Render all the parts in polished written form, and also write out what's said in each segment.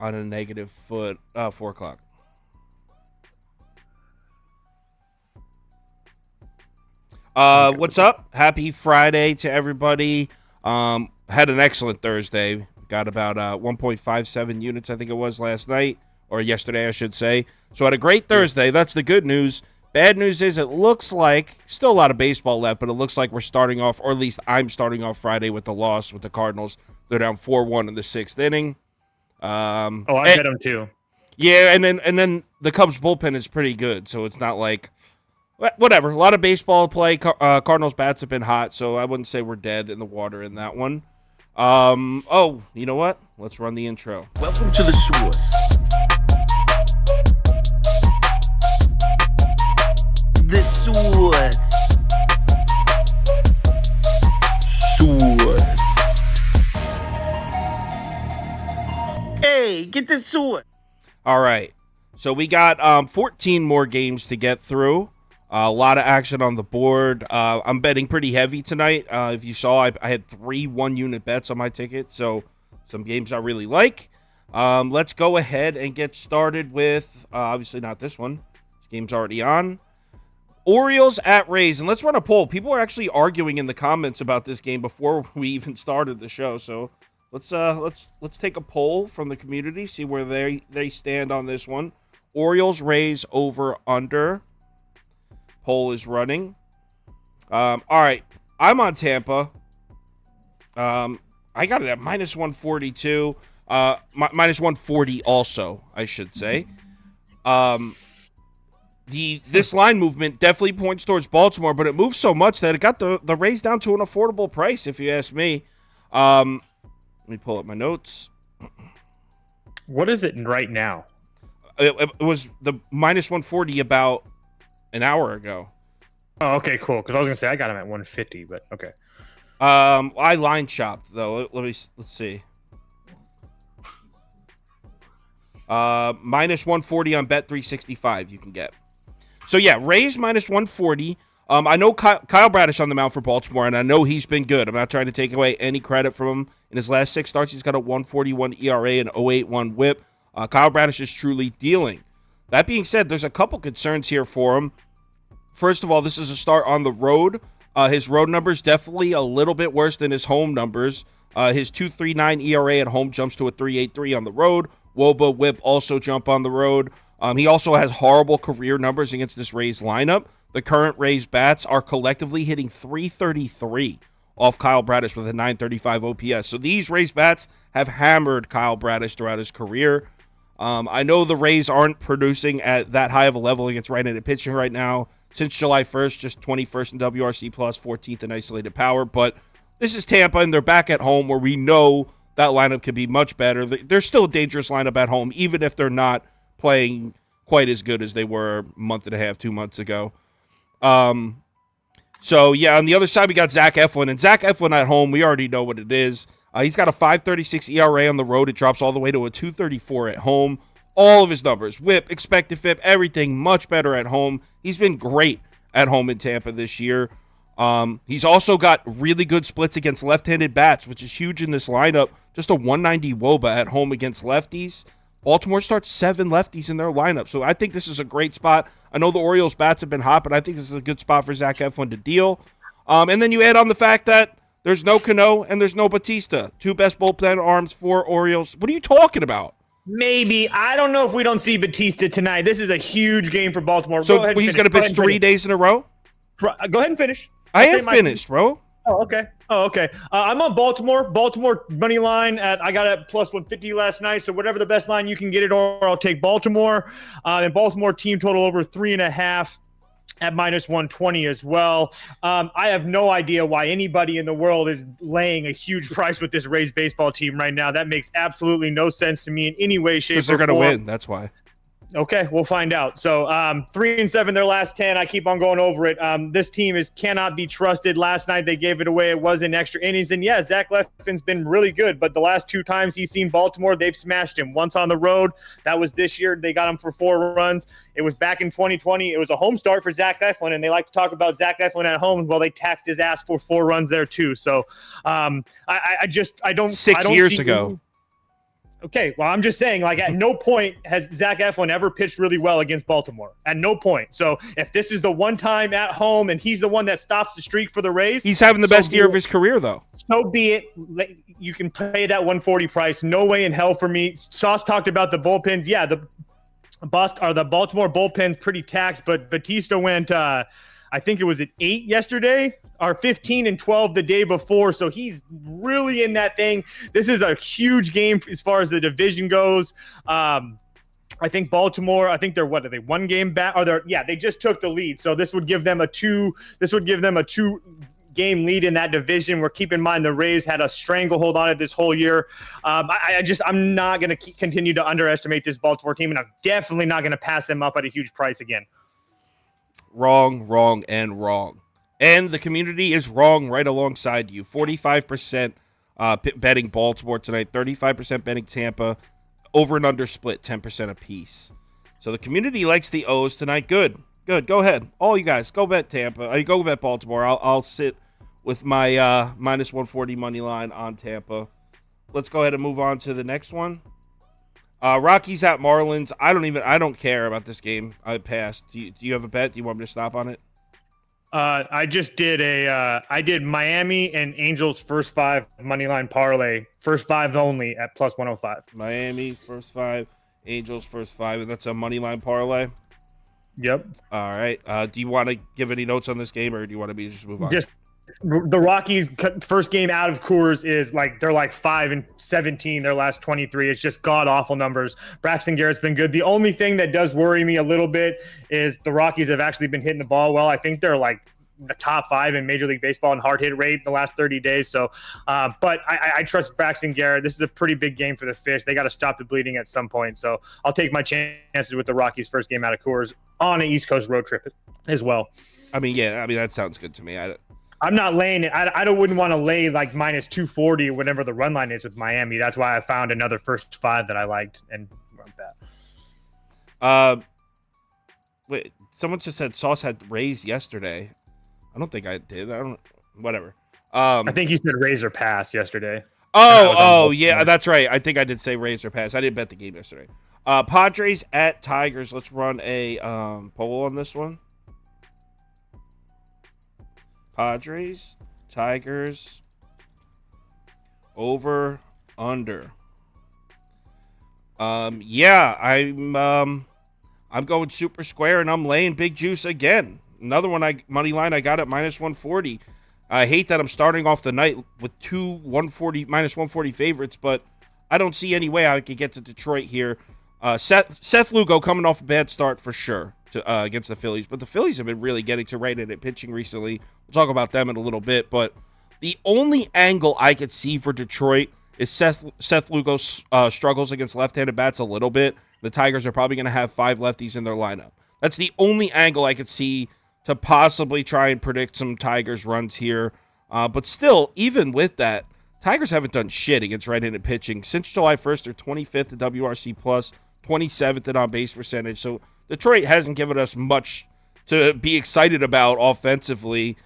on a negative foot, 4 o'clock. What's up? Happy Friday to everybody. Had an excellent Thursday. Got about 1.57 units, I think it was last night, or yesterday, I should say. So had a great Thursday. That's the good news. Bad news is it looks like, still a lot of baseball left, but it looks like we're starting off, or at least I'm starting off Friday with the loss with the Cardinals. They're down 4-1 in the sixth inning. I bet them too. Yeah, and then the Cubs bullpen is pretty good, so it's not like whatever. A lot of baseball play. Cardinals bats have been hot, so I wouldn't say we're dead in the water in that one. Oh, you know what? Let's run the intro. Welcome to the source. The source. Source. Hey, get the source. All right. So we got 14 more games to get through. A lot of action on the board. I'm betting pretty heavy tonight. If you saw, I had 3 1-unit bets on my ticket, so some games I really like. Let's go ahead and get started with, obviously not this one. This game's already on. Orioles at Rays, and let's run a poll. People are actually arguing in the comments about this game before we even started the show, so let's take a poll from the community, see where they stand on this one. Orioles, Rays, over, under. Poll is running. All right, I'm on Tampa. I got it at minus 142. Minus 140 also, I should say. This line movement definitely points towards Baltimore, but it moves so much that it got the Rays down to an affordable price, if you ask me. Let me pull up my notes. What is it right now? It was the minus 140 about an hour ago. Oh, okay, cool. Because I was gonna say I got him at 150, but okay. I line shopped though. Let's see. Minus 140 on Bet 365 you can get. So yeah, Rays minus 140. I know Kyle Bradish on the mound for Baltimore, and I know he's been good. I'm not trying to take away any credit from him. In his last 6 starts, he's got a 141 ERA and 0.81 WHIP. Kyle Bradish is truly dealing. That being said, there's a couple concerns here for him. First of all, this is a start on the road. His road numbers definitely a little bit worse than his home numbers. His 2.39 ERA at home jumps to a 3.83 on the road. WOBA WHIP also jump on the road. He also has horrible career numbers against this Rays lineup. The current Rays bats are collectively hitting 333 off Kyle Bradish with a 935 OPS. So these Rays bats have hammered Kyle Bradish throughout his career. I know the Rays aren't producing at that high of a level against right-handed pitching right now. Since July 1st, just 21st in WRC+, 14th in isolated power. But this is Tampa, and they're back at home where we know that lineup could be much better. They're still a dangerous lineup at home, even if they're not playing quite as good as they were a month and a half, 2 months ago. So, yeah, on the other side, we got Zach Eflin. And Zach Eflin at home, we already know what it is. He's got a 5.36 ERA on the road. It drops all the way to a 2.34 at home. All of his numbers, WHIP, expected FIP, everything much better at home. He's been great at home in Tampa this year. He's also got really good splits against left-handed bats, which is huge in this lineup. Just a 190 WOBA at home against lefties. Baltimore starts 7 lefties in their lineup, so I think this is a great spot. I know the Orioles bats have been hot, but I think this is a good spot for Zach Eflin to deal. And then you add on the fact that there's no Cano and there's no Batista. 2 best bullpen arms for Orioles. What are you talking about? Maybe. I don't know if we don't see Batista tonight. This is a huge game for Baltimore. So he's going to pitch 3 days in a row? Go ahead and finish. I am finished, bro. Oh, okay. I'm on Baltimore. Baltimore money line I got it plus 150 last night. So whatever the best line you can get it, or I'll take Baltimore. And Baltimore team total over 3.5 at minus 120 as well. I have no idea why anybody in the world is laying a huge price with this Rays baseball team right now. That makes absolutely no sense to me in any way, shape, or form. Because they're going to win. That's why. Okay, we'll find out. So 3-7 their last 10. I keep on going over it. This team cannot be trusted. Last night they gave it away. It was in extra innings. And yeah, Zach Eflin's been really good, but the last 2 times he's seen Baltimore, they've smashed him. Once on the road, that was this year. They got him for 4 runs. It was back in 2020. It was a home start for Zach Eflin, and they like to talk about Zach Eflin at home. Well, they taxed his ass for 4 runs there too. So I don't. 6 years ago. Okay, well, I'm just saying, like, at no point has Zach Eflin ever pitched really well against Baltimore. At no point. So if this is the one time at home and he's the one that stops the streak for the Rays, He's having the best year of his career, though. So be it. You can pay that 140 price. No way in hell for me. Sauce talked about the bullpens. Yeah, the Baltimore bullpen's pretty taxed, but Batista went I think it was at 8 yesterday, or 15 and 12 the day before. So he's really in that thing. This is a huge game as far as the division goes. I think Baltimore, I think they're 1 game back, or they just took the lead. So this would give them a 2 game lead in that division, where keep in mind the Rays had a stranglehold on it this whole year. I'm not going to continue to underestimate this Baltimore team, and I'm definitely not going to pass them up at a huge price again. Wrong, and wrong. And the community is wrong right alongside you. 45% betting Baltimore tonight, 35% betting Tampa, over and under split, 10% apiece. So the community likes the O's tonight. Good. Go ahead. All you guys, go bet Tampa. Go bet Baltimore. I'll sit with my minus 140 money line on Tampa. Let's go ahead and move on to the next one. Rockies at Marlins. I don't care about this game. I passed. Do you have a bet? Do you want me to stop on it? I just did I did Miami and Angels first 5 money line parlay, first 5 only at plus 105. Miami first 5, Angels first 5, and that's a money line parlay. Yep. All right. Do you want to give any notes on this game, or do you want me to just move on? Just the Rockies first game out of Coors is they're 5 and 17 their last 23. It's just god awful numbers. Braxton Garrett's been good. The only thing that does worry me a little bit is the Rockies have actually been hitting the ball well. I think they're the top 5 in Major League Baseball in hard hit rate in the last 30 days. So, but I trust Braxton Garrett. This is a pretty big game for the Fish. They got to stop the bleeding at some point. So I'll take my chances with the Rockies first game out of Coors on an East Coast road trip as well. That sounds good to me. I'm not laying it. I wouldn't want to lay minus 240 whatever the run line is with Miami. That's why I found another first 5 that I liked and went that. Wait, someone just said Sauce had Rays yesterday. I don't think I did. Whatever. I think you said Rays or pass yesterday. Yeah, that's right. I think I did say Rays or pass. I didn't bet the game yesterday. Padres at Tigers. Let's run a poll on this one. Padres, Tigers, over, under. I'm going super square, and I'm laying big juice again. Another one money line I got at minus 140. I hate that I'm starting off the night with 2 minus 140 favorites, but I don't see any way I could get to Detroit here. Seth Lugo coming off a bad start for sure against the Phillies, but the Phillies have been really getting to right-handed pitching recently. We'll talk about them in a little bit, but the only angle I could see for Detroit is Seth Lugo struggles against left-handed bats a little bit. The Tigers are probably going to have 5 lefties in their lineup. That's the only angle I could see to possibly try and predict some Tigers runs here. But still, even with that, Tigers haven't done shit against right-handed pitching. Since July 1st, they're 25th at WRC+, 27th at on-base percentage. So Detroit hasn't given us much to be excited about offensively.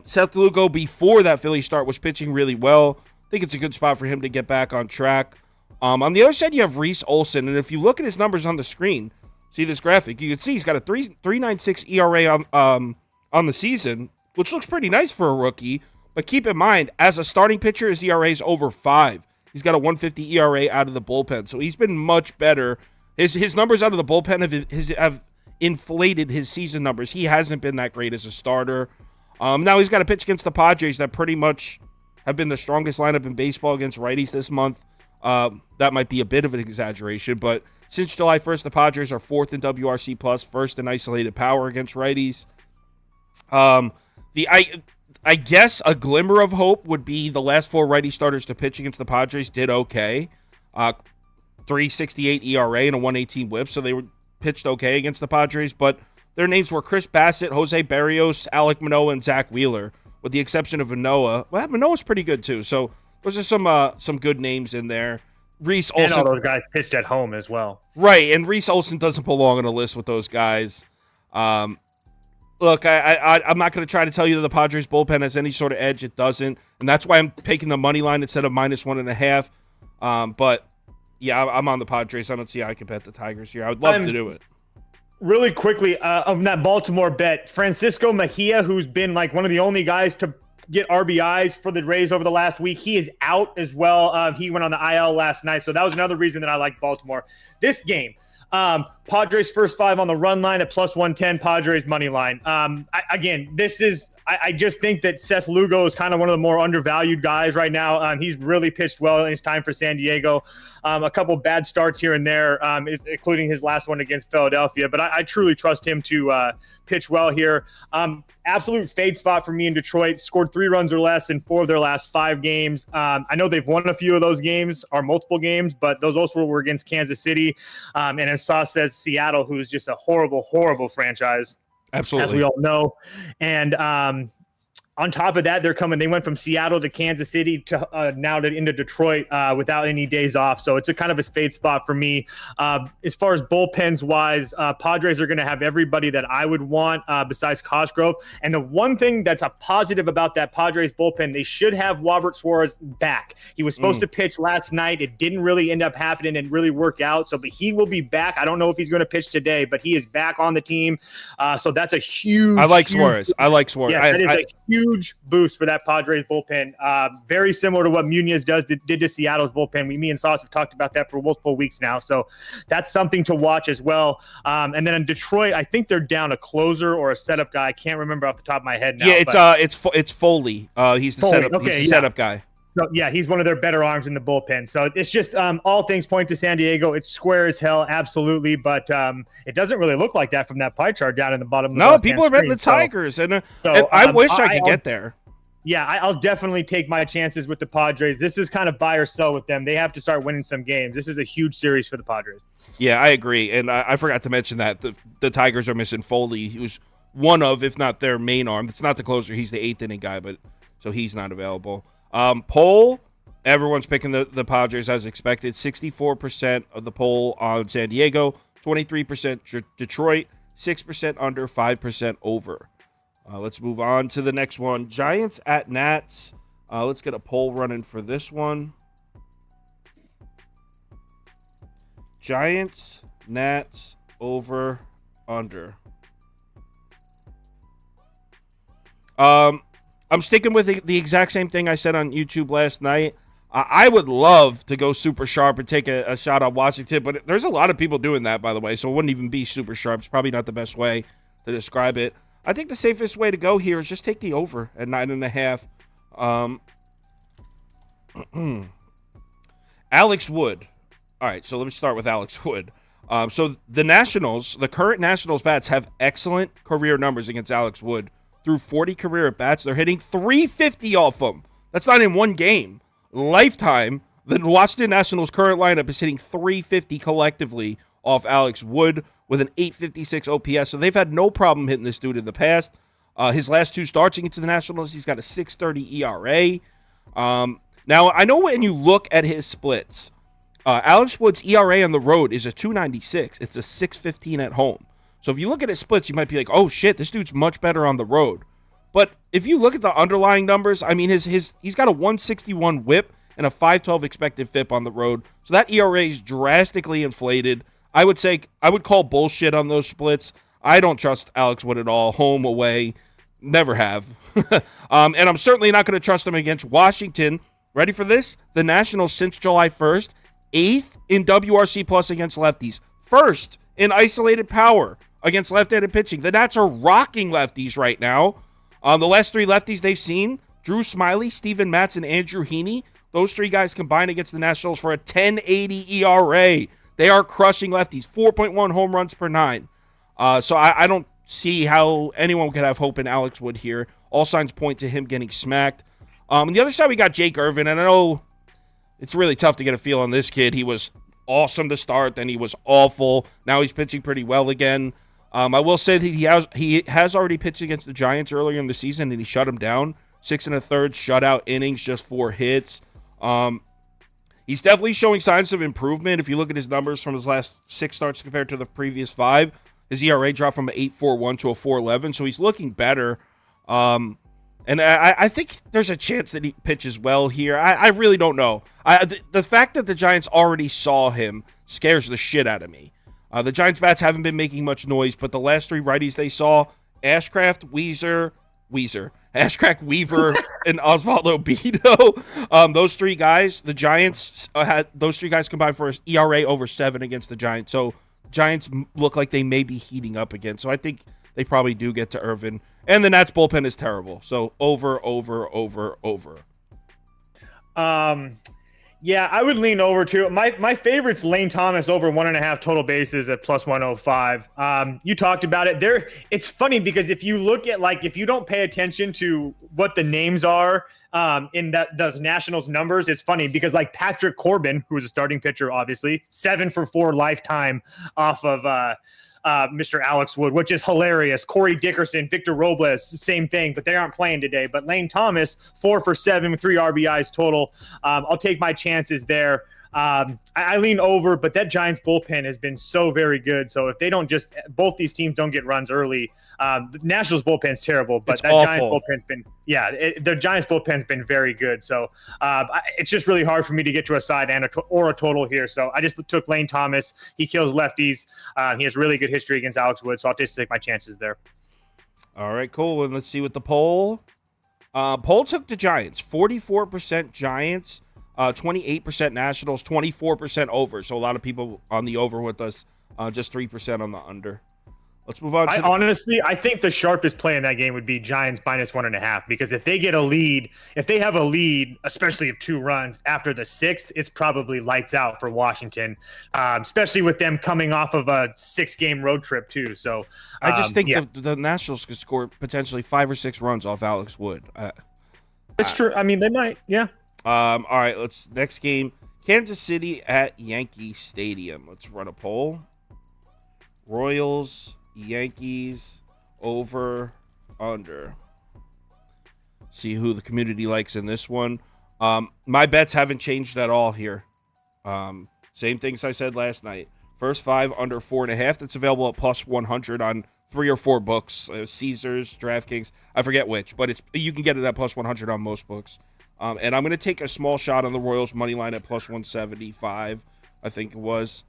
Seth Lugo, before that Philly start, was pitching really well. I think it's a good spot for him to get back on track. On the other side, you have Reese Olson, and if you look at his numbers on the screen, see this graphic, you can see he's got a 3.96 ERA on the season, which looks pretty nice for a rookie. But keep in mind, as a starting pitcher, his ERA is over 5. He's got a 1.50 ERA out of the bullpen, so he's been much better. His numbers out of the bullpen have inflated his season numbers. He hasn't been that great as a starter. Now he's got a pitch against the Padres that pretty much have been the strongest lineup in baseball against righties this month. That might be a bit of an exaggeration, but since July 1st, the Padres are 4th in WRC+, first in isolated power against righties. I guess a glimmer of hope would be the last 4 righty starters to pitch against the Padres did okay. 3.68 ERA and a 1.18 whip, so they were pitched okay against the Padres, but their names were Chris Bassett, Jose Barrios, Alek Manoah, and Zach Wheeler, with the exception of Manoah. Well, Manoah's pretty good too, so those are some good names in there. Reese Olson, and all those guys pitched at home as well. Right, and Reese Olson doesn't belong on a list with those guys. Look, I'm not going to try to tell you that the Padres bullpen has any sort of edge. It doesn't, and that's why I'm taking the money line instead of minus 1.5. But Yeah, I'm on the Padres. I don't see how I can bet the Tigers here. I would love to do it. Really quickly, on that Baltimore bet, Francisco Mejia, who's been like one of the only guys to get RBIs for the Rays over the last week, he is out as well. He went on the IL last night, so that was another reason that I like Baltimore. This game, Padres first 5 on the run line at plus 110, Padres money line. I just think that Seth Lugo is kind of one of the more undervalued guys right now. He's really pitched well in his time for San Diego. A couple bad starts here and there, including his last one against Philadelphia. But I truly trust him to pitch well here. Absolute fade spot for me in Detroit. Scored 3 runs or less in 4 of their last 5 games. I know they've won a few of those games, or multiple games, but those also were against Kansas City. And as Sauce says, Seattle, who's just a horrible, horrible franchise. Absolutely. As we all know. And on top of that, they went from Seattle to Kansas City to now into Detroit without any days off. So it's a kind of a fade spot for me. As far as bullpens wise, Padres are going to have everybody that I would want besides Cosgrove. And the one thing that's a positive about that Padres bullpen, they should have Robert Suarez back. He was supposed to pitch last night. It didn't really end up happening and really work out. But he will be back. I don't know if he's going to pitch today, but he is back on the team. So that's a huge. I like Suarez. Yeah, that is a huge boost for that Padres bullpen. Very similar to what Munoz did to Seattle's bullpen. Me and Sauce have talked about that for multiple weeks now. So that's something to watch as well. And then in Detroit, I think they're down a closer or a setup guy. I can't remember off the top of my head now. Yeah, it's Foley. He's the setup. Okay, he's the setup guy. So, yeah, he's one of their better arms in the bullpen. So it's just all things point to San Diego. It's square as hell, absolutely. But it doesn't really look like that from that pie chart down in the bottom. No, people are betting the Tigers. And I wish I could get there. Yeah, I'll definitely take my chances with the Padres. This is kind of buy or sell with them. They have to start winning some games. This is a huge series for the Padres. Yeah, I agree. And I forgot to mention that the Tigers are missing Foley, who's one of, if not their main arm. It's not the closer. He's the 8th inning guy, but so he's not available. Poll, everyone's picking the Padres as expected. 64% of the poll on San Diego, 23% Detroit, 6% under, 5% over. Let's move on to the next one. Giants at Nats. Let's get a poll running for this one. Giants, Nats, over, under. I'm sticking with the exact same thing I said on YouTube last night. I would love to go super sharp and take a shot on Washington, but there's a lot of people doing that, by the way, so it wouldn't even be super sharp. It's probably not the best way to describe it. I think the safest way to go here is just take the over at 9.5. Alex Wood. All right, so let me start with Alex Wood. So the current Nationals bats have excellent career numbers against Alex Wood. Through 40 career at-bats, they're hitting 350 off them. That's not in one game. Lifetime, the Washington Nationals' current lineup is hitting 350 collectively off Alex Wood with an 856 OPS. So they've had no problem hitting this dude in the past. His last 2 starts against the Nationals, he's got a 6.30 ERA. Now, I know when you look at his splits, Alex Wood's ERA on the road is a 2.96. It's a 6.15 at home. So if you look at his splits, you might be like, oh, shit, this dude's much better on the road. But if you look at the underlying numbers, I mean, he's got a 161 whip and a 512 expected FIP on the road. So that ERA is drastically inflated. I would call bullshit on those splits. I don't trust Alex Wood at all. Home, away, never have. And I'm certainly not going to trust him against Washington. Ready for this? The Nationals since July 1st, 8th in WRC plus against lefties. 1st in isolated power against left-handed pitching. The Nats are rocking lefties right now. The last 3 lefties they've seen, Drew Smyly, Steven Matz, and Andrew Heaney, those 3 guys combined against the Nationals for a 10.80 ERA. They are crushing lefties, 4.1 home runs per 9. So I don't see how anyone could have hope in Alex Wood here. All signs point to him getting smacked. On the other side, we got Jake Irvin, and I know it's really tough to get a feel on this kid. He was awesome to start, then he was awful. Now he's pitching pretty well again. I will say that he has already pitched against the Giants earlier in the season, and he shut him down. 6 1/3 shutout innings, just 4 hits. He's definitely showing signs of improvement. If you look at his numbers from his last 6 starts compared to the previous 5, his ERA dropped from an 8.41 to a 4.11, so he's looking better. And I think there's a chance that he pitches well here. I really don't know. The fact that the Giants already saw him scares the shit out of me. The Giants bats haven't been making much noise, but the last 3 righties they saw, Ashcraft, Ashcraft, Weaver, and Osvaldo Bido. Those 3 guys, the Giants had those 3 guys combined for an ERA over 7 against the Giants. So Giants look like they may be heating up again. So I think they probably do get to Irvin. And the Nats bullpen is terrible. So over. Yeah, I would lean over too. My favorite's Lane Thomas over 1.5 total bases at plus 105. You talked about it there. It's funny because if you look at if you don't pay attention to what the names are in those Nationals numbers, it's funny because Patrick Corbin, who was a starting pitcher, obviously 7 for 4 lifetime off of Mr. Alex Wood, which is hilarious. Corey Dickerson, Victor Robles, same thing, but they aren't playing today. But Lane Thomas, 4 for 7 with 3 RBIs total. I'll take my chances there. I lean over, but that Giants bullpen has been so very good. So if they don't both these teams don't get runs early, the Nationals bullpen's terrible, but it's that awful. Giants bullpen's been, the Giants bullpen's been very good. So it's just really hard for me to get to a side or a total here. So I just took Lane Thomas. He kills lefties. He has really good history against Alex Wood. So I'll just take my chances there. All right, cool. And let's see what the poll. Poll took the Giants, 44% Giants. 28% Nationals, 24% over. So a lot of people on the over with us, just 3% on the under. Let's move on. I think the sharpest play in that game would be Giants minus 1.5, because if they get a lead, especially of 2 runs after the 6th, it's probably lights out for Washington, especially with them coming off of a 6-game road trip too. So I just think the Nationals could score potentially 5 or 6 runs off Alex Wood. It's true. I mean, they might. Yeah. All right, next game, Kansas City at Yankee Stadium. Let's run a poll. Royals, Yankees, over, under. See who the community likes in this one. My bets haven't changed at all here. Same things I said last night. First 5 under 4.5. That's available at plus 100 on 3 or 4 books. Caesars, DraftKings, I forget which, but you can get it at plus 100 on most books. And I'm going to take a small shot on the Royals money line at plus 175, I think it was.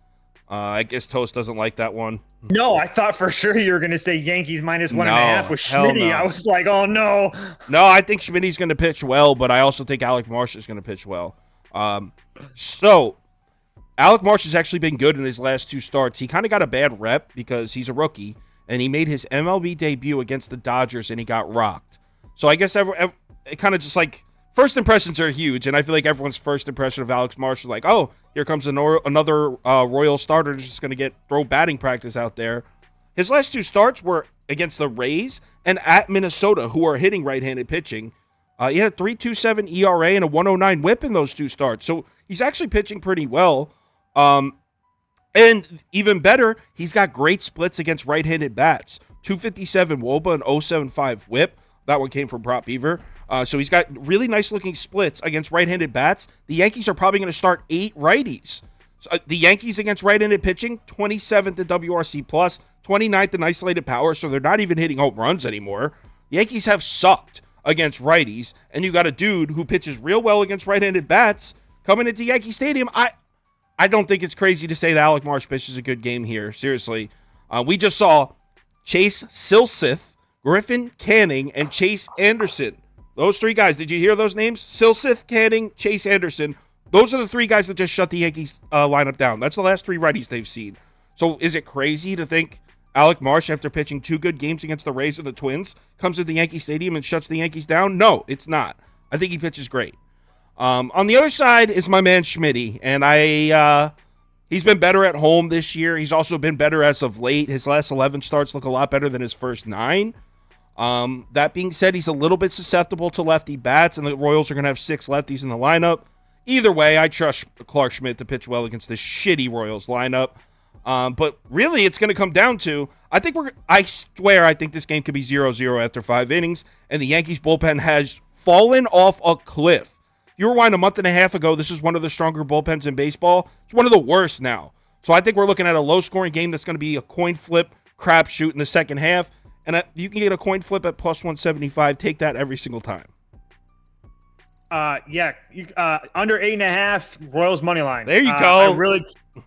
I guess Toast doesn't like that one. No, I thought for sure you were going to say Yankees minus 1.5 with Schmitty. No. I was like, oh, no. No, I think Schmitty's going to pitch well, but I also think Alec Marsh is going to pitch well. So Alec Marsh has actually been good in his last 2 starts. He kind of got a bad rep because he's a rookie, and he made his MLB debut against the Dodgers, and he got rocked. So I guess it kind of just first impressions are huge, and I feel like everyone's first impression of Alex Marsh is like, oh, here comes another Royal starter just going to throw batting practice out there. His last 2 starts were against the Rays and at Minnesota, who are hitting right-handed pitching. He had a 3.27 ERA and a 1.09 WHIP in those 2 starts, so he's actually pitching pretty well. And even better, he's got great splits against right-handed bats. 2.57 WOBA and 0.75 WHIP. That one came from Prop Beaver. So he's got really nice-looking splits against right-handed bats. The Yankees are probably going to start 8 righties. So, the Yankees against right-handed pitching, 27th in WRC+, 29th in isolated power, so they're not even hitting home runs anymore. The Yankees have sucked against righties, and you got a dude who pitches real well against right-handed bats coming into Yankee Stadium. I don't think it's crazy to say that Alec Marsh pitches a good game here. Seriously. We just saw Chase Silseth, Griffin Canning, and Chase Anderson. Those 3 guys, did you hear those names? Silseth, Canning, Chase Anderson. Those are the 3 guys that just shut the Yankees lineup down. That's the last 3 righties they've seen. So is it crazy to think Alec Marsh, after pitching 2 good games against the Rays and the Twins, comes to the Yankee Stadium and shuts the Yankees down? No, it's not. I think he pitches great. On the other side is my man Schmitty, and he's been better at home this year. He's also been better as of late. His last 11 starts look a lot better than his first 9. That being said, he's a little bit susceptible to lefty bats, and the Royals are going to have 6 lefties in the lineup. Either way, I trust Clark Schmidt to pitch well against this shitty Royals lineup. But really, it's going to come down to, I think this game could be 0-0 after 5 innings, and the Yankees bullpen has fallen off a cliff. If you rewind a month and a half ago, this is one of the stronger bullpens in baseball. It's one of the worst now. So I think we're looking at a low-scoring game that's going to be a coin flip crapshoot in the second half. and you can get a coin flip at plus 175. Take that every single time. Under 8.5 Royals money line. There you go.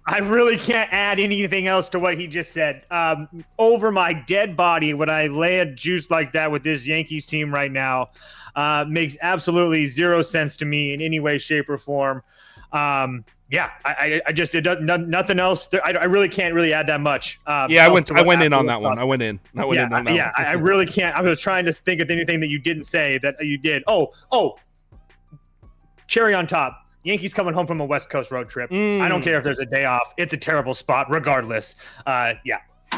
I really can't add anything else to what he just said. Over my dead body, when I lay a juice like that with this Yankees team right now, makes absolutely zero sense to me in any way, shape, or form. I just nothing else. I really can't really add that much. I went in on that one. I went in on that one. I really can't. I was trying to think of anything that you didn't say that you did. Oh, cherry on top. Yankees coming home from a West Coast road trip. I don't care if there's a day off. It's a terrible spot regardless.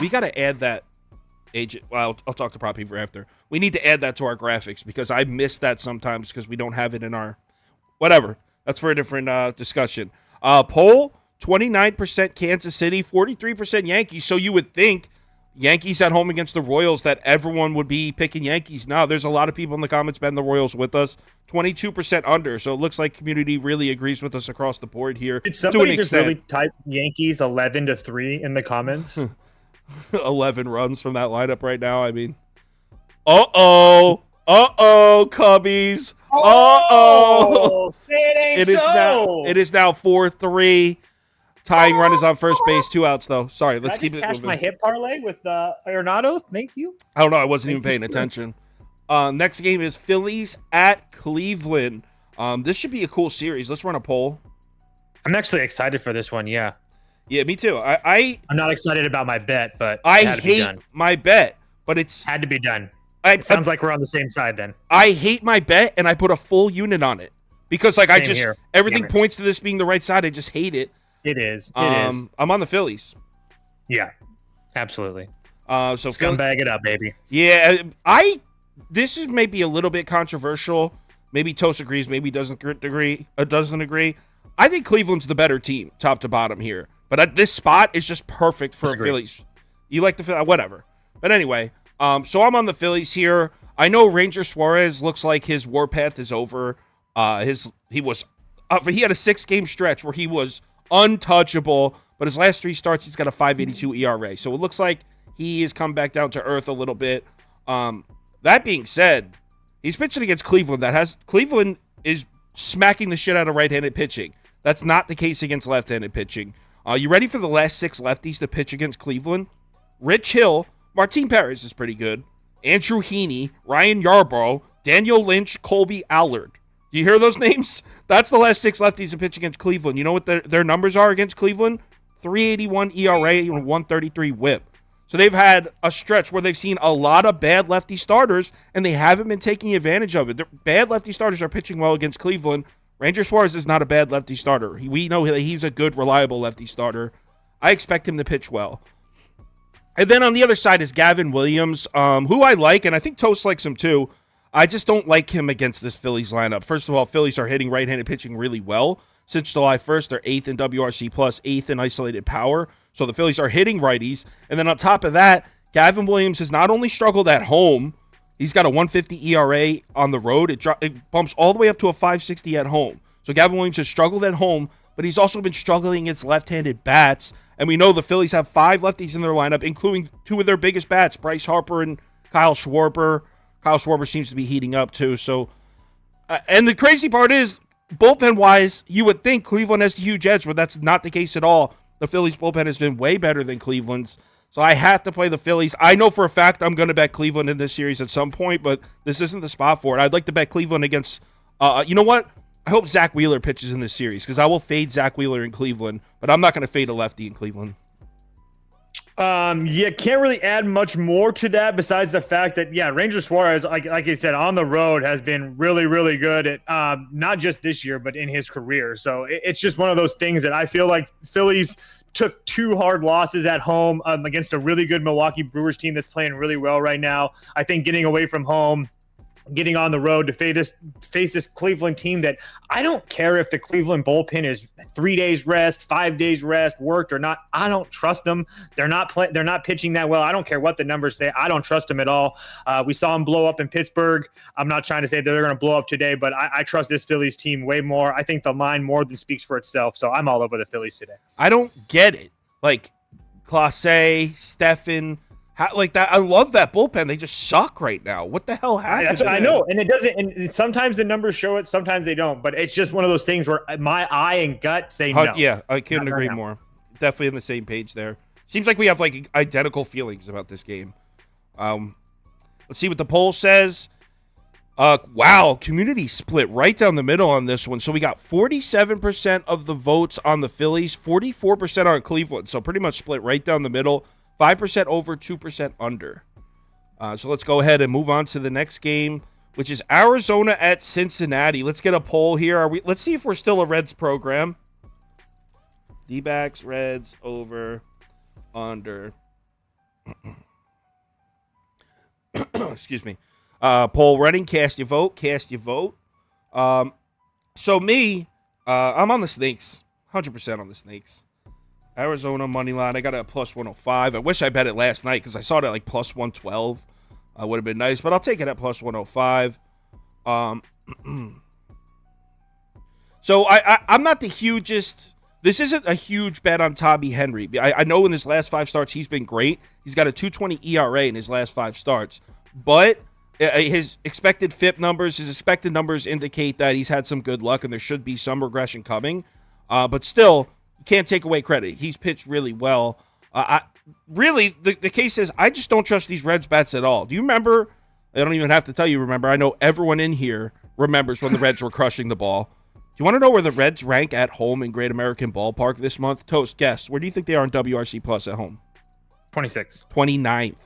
We got to add that. Agent. Well, I'll talk to Prop Beaver after. We need to add that to our graphics because I miss that sometimes because we don't have it in our whatever. That's for a different discussion. Poll, 29% Kansas City, 43% Yankees. So you would think Yankees at home against the Royals that everyone would be picking Yankees. Now, there's a lot of people in the comments betting the Royals with us. 22% under. So it looks like community really agrees with us across the board here. Did somebody just really type Yankees 11-3 in the comments? 11 runs from that lineup right now. I mean, Cubbies. It is now 4-3. Tying runners on first base, 2 outs though. Sorry, let's keep it moving. My hit parlay with Arenado. Thank you. I don't know. I wasn't even paying attention. Next game is Phillies at Cleveland. This should be a cool series. Let's run a poll. I'm actually excited for this one. Yeah, me too. I'm not excited about my bet, but I hate my bet, but it's had to be done. Sounds like we're on the same side then. I hate my bet, and I put a full unit on it because everything points to this being the right side. I just hate it. It is. I'm on the Phillies. Yeah, absolutely. So scumbag it up, baby. Yeah, this is maybe a little bit controversial. Maybe Toast agrees. Maybe doesn't agree. I think Cleveland's the better team, top to bottom here. But at this spot, it's just perfect for Phillies. You like the Phillies, whatever. But anyway, so I'm on the Phillies here. I know Ranger Suarez looks like his warpath is over. He had a 6-game stretch where he was untouchable, but his last 3 starts, he's got a 5.82 ERA. So it looks like he has come back down to earth a little bit. That being said, he's pitching against Cleveland. Cleveland is smacking the shit out of right-handed pitching. That's not the case against left-handed pitching. You ready for the last 6 lefties to pitch against Cleveland? Rich Hill, Martin Perez is pretty good. Andrew Heaney, Ryan Yarbrough, Daniel Lynch, Colby Allard. Do you hear those names? That's the last 6 lefties to pitch against Cleveland. You know what their numbers are against Cleveland? 3.81 ERA and 1.33 WHIP. So they've had a stretch where they've seen a lot of bad lefty starters, and they haven't been taking advantage of it. Bad lefty starters are pitching well against Cleveland. Ranger Suarez is not a bad lefty starter. We know that he's a good, reliable lefty starter. I expect him to pitch well. And then on the other side is Gavin Williams, who I like, and I think Toast likes him too. I just don't like him against this Phillies lineup. First of all, Phillies are hitting right-handed pitching really well. Since July 1st, they're 8th in WRC+, 8th in isolated power. So the Phillies are hitting righties. And then on top of that, Gavin Williams has not only struggled at home, he's got a 1.50 ERA on the road. It bumps all the way up to a 5.60 at home. So Gavin Williams has struggled at home, but he's also been struggling against left-handed bats. And we know the Phillies have 5 lefties in their lineup, including 2 of their biggest bats, Bryce Harper and Kyle Schwarber. Kyle Schwarber seems to be heating up too. So, and the crazy part is, bullpen-wise, you would think Cleveland has the huge edge, but that's not the case at all. The Phillies' bullpen has been way better than Cleveland's. So I have to play the Phillies. I know for a fact I'm going to bet Cleveland in this series at some point, but this isn't the spot for it. I'd like to bet Cleveland against, you know what? I hope Zach Wheeler pitches in this series because I will fade Zach Wheeler in Cleveland, but I'm not going to fade a lefty in Cleveland. Can't really add much more to that besides the fact that, Ranger Suarez, like you said, on the road has been really, really good at not just this year, but in his career. So it's just one of those things that I feel like Phillies took 2 hard losses at home against a really good Milwaukee Brewers team that's playing really well right now. I think getting away from home, getting on the road to face this Cleveland team that I don't care if the Cleveland bullpen is 3 days rest, 5 days rest, worked or not. I don't trust them. They're not pitching that well. I don't care what the numbers say. I don't trust them at all. We saw them blow up in Pittsburgh. I'm not trying to say that they're going to blow up today, but I trust this Phillies team way more. I think the line more than speaks for itself. So I'm all over the Phillies today. I don't get it. Like Clase, Stephan, Like that, I love that bullpen. They just suck right now. What the hell happened? That's what I know, and it doesn't. And sometimes the numbers show it, sometimes they don't. But it's just one of those things where my eye and gut say no. Yeah, I couldn't agree more. Definitely on the same page there. Seems like we have like identical feelings about this game. Let's see what the poll says. Wow, community split right down the middle on this one. So we got 47% of the votes on the Phillies, 44% on Cleveland. So pretty much split right down the middle. 5% over, 2% under. So let's go ahead and move on to the next game, which is Arizona at Cincinnati. Let's get a poll here. Let's see if we're still a Reds program. D-backs, Reds, over, under. Excuse me. Poll running. Cast your vote. Cast your vote. So me, I'm on the Snakes. 100% on the Snakes. Arizona money line. I got it at plus 105. I wish I bet it last night because I saw it at like plus 112. Would have been nice, but I'll take it at plus 105. So I'm not the hugest. This isn't a huge bet on Tommy Henry. I know in his last 5 starts he's been great. He's got a 2.20 ERA in his last 5 starts, but his expected FIP numbers, his expected numbers indicate that he's had some good luck and there should be some regression coming. But still, can't take away credit. He's pitched really well. The case is I just don't trust these Reds bets at all. Do you remember? I don't even have to tell you remember. I know everyone in here remembers when the Reds were crushing the ball. Do you want to know where the Reds rank at home in Great American Ballpark this month? Toast, guess. Where do you think they are in WRC Plus at home? 26. 29th.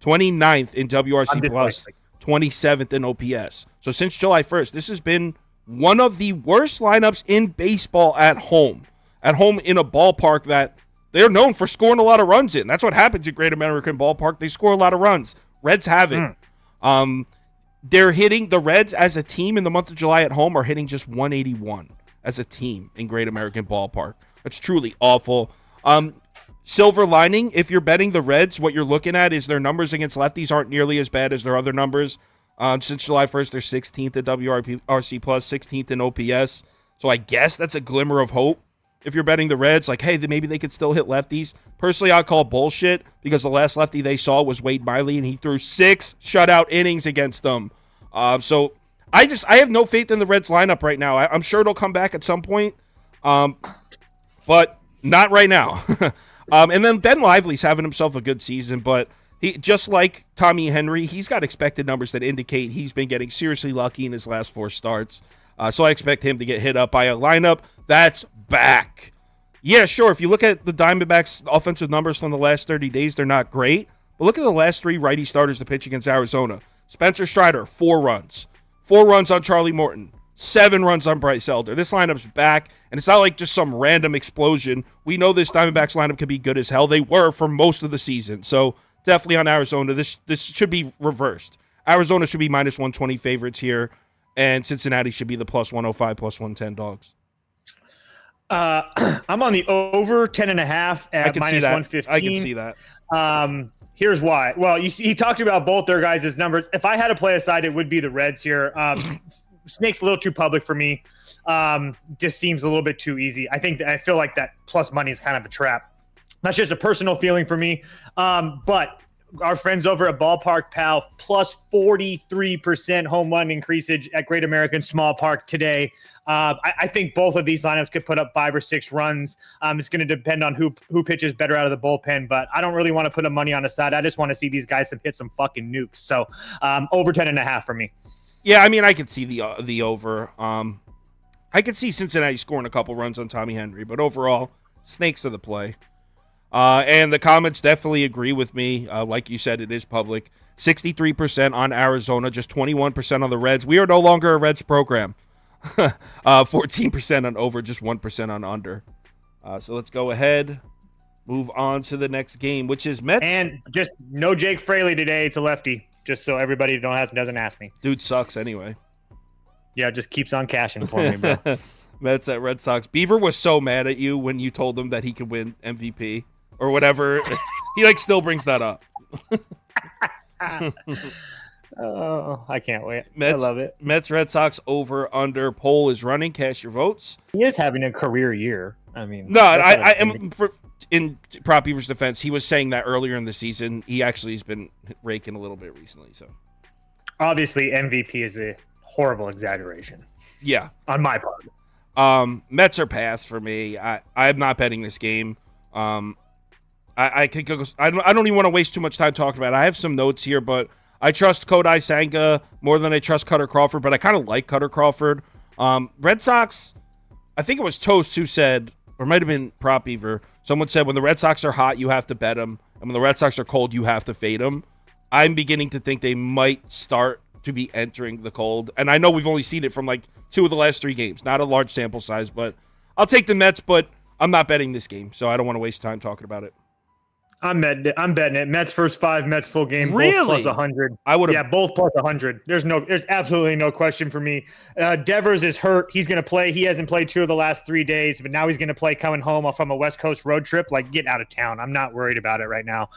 29th in WRC Plus. 27th in OPS. So since July 1st, this has been one of the worst lineups in baseball at home. At home in a ballpark that they're known for scoring a lot of runs in. That's what happens at Great American Ballpark. They score a lot of runs. Reds have it. They're hitting the Reds as a team in the month of July at home are hitting just 181 as a team in Great American Ballpark. That's truly awful. Silver lining, if you're betting the Reds, what you're looking at is their numbers against lefties aren't nearly as bad as their other numbers. Since July 1st, they're 16th at WRC Plus, 16th in OPS. So I guess that's a glimmer of hope. If you're betting the Reds, like, hey, maybe they could still hit lefties. Personally, I'd call bullshit because the last lefty they saw was Wade Miley, and he threw 6 shutout innings against them. So I have no faith in the Reds lineup right now. I'm sure it'll come back at some point, but not right now. And then Ben Lively's having himself a good season, but he, just like Tommy Henry, he's got expected numbers that indicate he's been getting seriously lucky in his last 4 starts. So I expect him to get hit up by a lineup that's back. Yeah, sure. If you look at the Diamondbacks' offensive numbers from the last 30 days, they're not great. But look at the last 3 righty starters to pitch against Arizona. Spencer Strider, 4 runs. 4 runs on Charlie Morton. 7 runs on Bryce Elder. This lineup's back, and it's not like just some random explosion. We know this Diamondbacks lineup can be good as hell. They were for most of the season. So definitely on Arizona. This should be reversed. Arizona should be minus 120 favorites here, and Cincinnati should be the plus 105, plus 110 dogs. I'm on the over 10.5 at minus 115. I can see that. Here's why. Well, he talked about both their guys' numbers. If I had to play a side, it would be the Reds here. Snake's a little too public for me. Just seems a little bit too easy. I feel like that plus money is kind of a trap. That's just a personal feeling for me. But our friends over at Ballpark Pal, plus 43% home run increase at Great American Small Park today. I think both of these lineups could put up 5 or 6 runs. It's going to depend on who pitches better out of the bullpen, but I don't really want to put money on the side. I just want to see these guys hit some fucking nukes. So over 10.5 for me. Yeah, I mean, I could see the over. I could see Cincinnati scoring a couple runs on Tommy Henry, but overall, Snakes are the play. And the comments definitely agree with me. Like you said, it is public. 63% on Arizona, just 21% on the Reds. We are no longer a Reds program. 14% on over, just 1% on under. So let's go ahead, move on to the next game, which is Mets. And just no Jake Fraley today. It's a lefty, just so everybody doesn't ask me. Dude sucks anyway. Yeah, just keeps on cashing for me, bro. Mets at Red Sox. Beaver was so mad at you when you told him that he could win MVP or whatever. He still brings that up. Oh, I can't wait. I love it. Mets, Red Sox over under. Poll is running. Cast your votes. He is having a career year. I mean, no, I am in Prop Beaver's defense, he was saying that earlier in the season. He actually has been raking a little bit recently. So obviously, MVP is a horrible exaggeration. Yeah, on my part. Mets are pass for me. I'm not betting this game. I could go. I don't even want to waste too much time talking about it. I have some notes here, but I trust Kodai Senga more than I trust Cutter Crawford. But I kind of like Cutter Crawford. Red Sox. I think it was Toast who said, or it might have been Prop Beaver. Someone said when the Red Sox are hot, you have to bet them, and when the Red Sox are cold, you have to fade them. I'm beginning to think they might start to be entering the cold, and I know we've only seen it from like 2 of the last 3 games. Not a large sample size, but I'll take the Mets. But I'm not betting this game, so I don't want to waste time talking about it. I'm betting it. Mets first 5, Mets full game. Really? Both plus 100. I would have. Yeah, both plus 100. There's absolutely no question for me. Devers is hurt. He's going to play. He hasn't played 2 of the last 3 days, but now he's going to play coming home from a West Coast road trip. Like, get out of town. I'm not worried about it right now.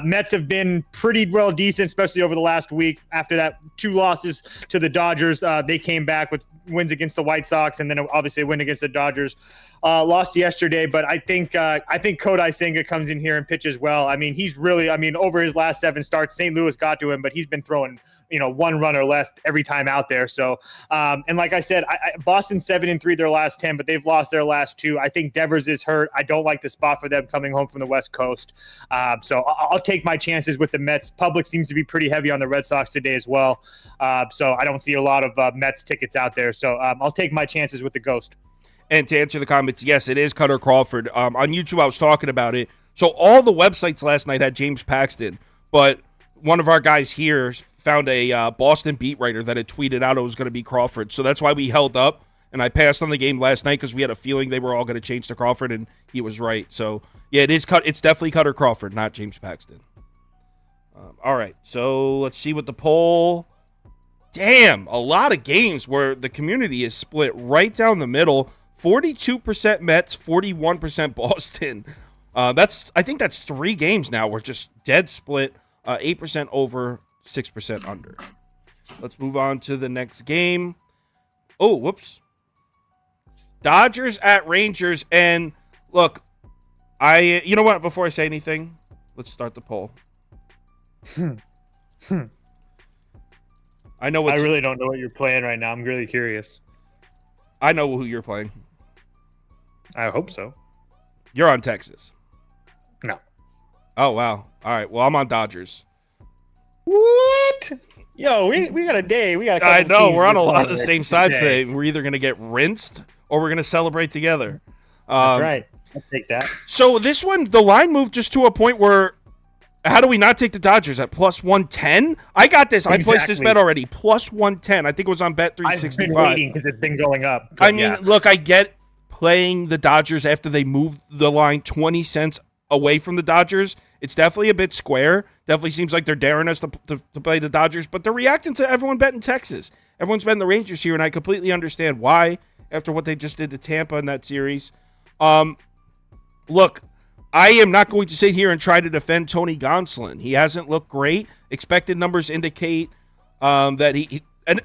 Mets have been pretty well decent, especially over the last week. After that 2 losses to the Dodgers, they came back with wins against the White Sox, and then obviously a win against the Dodgers. Lost yesterday, but I think Kodai Senga comes in here and pitches well. I mean, he's really, over his last 7 starts, St. Louis got to him, but he's been throwing, 1 run or less every time out there. So, and like I said, Boston 7-3 their last 10, but they've lost their last 2. I think Devers is hurt. I don't like the spot for them coming home from the West Coast. So I'll take my chances with the Mets. Public seems to be pretty heavy on the Red Sox today as well. So I don't see a lot of Mets tickets out there. So I'll take my chances with the Ghost. And to answer the comments, yes, it is Cutter Crawford. On YouTube, I was talking about it. So all the websites last night had James Paxton, but one of our guys here found a Boston beat writer that had tweeted out it was going to be Crawford. So that's why we held up, and I passed on the game last night because we had a feeling they were all going to change to Crawford, and he was right. So, yeah, it's definitely Cutter Crawford, not James Paxton. All right, so let's see what the poll. Damn, a lot of games where the community is split right down the middle. 42% Mets, 41% Boston. I think that's 3 games now. We're just dead split. 8% over, 6% under. Let's move on to the next game. Oh, whoops. Dodgers at Rangers. And look, you know what? Before I say anything, let's start the poll. I really don't know what you're playing right now. I'm really curious. I know who you're playing. I hope so. You're on Texas. No. Oh, wow. All right. Well, I'm on Dodgers. What? Yo, we got a day. We got a couple I know. teams We're on a lot of the same sides today. today. We're either going to get rinsed or we're going to celebrate together. That's right. I'll take that. So this one, the line moved just to a point where how do we not take the Dodgers at plus 110? I got this. Exactly. I placed this bet already. Plus 110. I think it was on Bet 365. I've been waiting because it's been going up. I mean, look, I get playing the Dodgers after they moved the line 20 cents away from the Dodgers. It's definitely a bit square. Definitely seems like they're daring us to play the Dodgers, but they're reacting to everyone betting Texas. Everyone's betting the Rangers here, and I completely understand why after what they just did to Tampa in that series. Look, I am not going to sit here and try to defend Tony Gonsolin. He hasn't looked great. Expected numbers indicate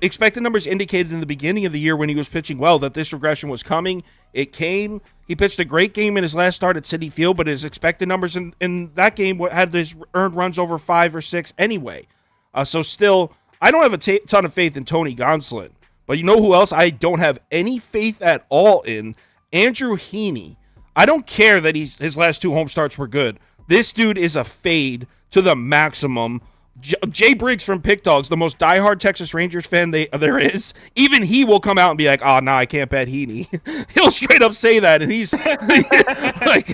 expected numbers indicated in the beginning of the year when he was pitching well that this regression was coming. It came. He pitched a great game in his last start at Citi Field, but his expected numbers in that game had his earned runs over 5 or 6 anyway. So still, I don't have a ton of faith in Tony Gonsolin. But you know who else I don't have any faith at all in? Andrew Heaney. I don't care that his last 2 home starts were good. This dude is a fade to the maximum. Jay Briggs from Pick Dogs, the most diehard Texas Rangers fan there is, even he will come out and be like, "Oh, no, I can't bet Heaney." He'll straight up say that, and he's like,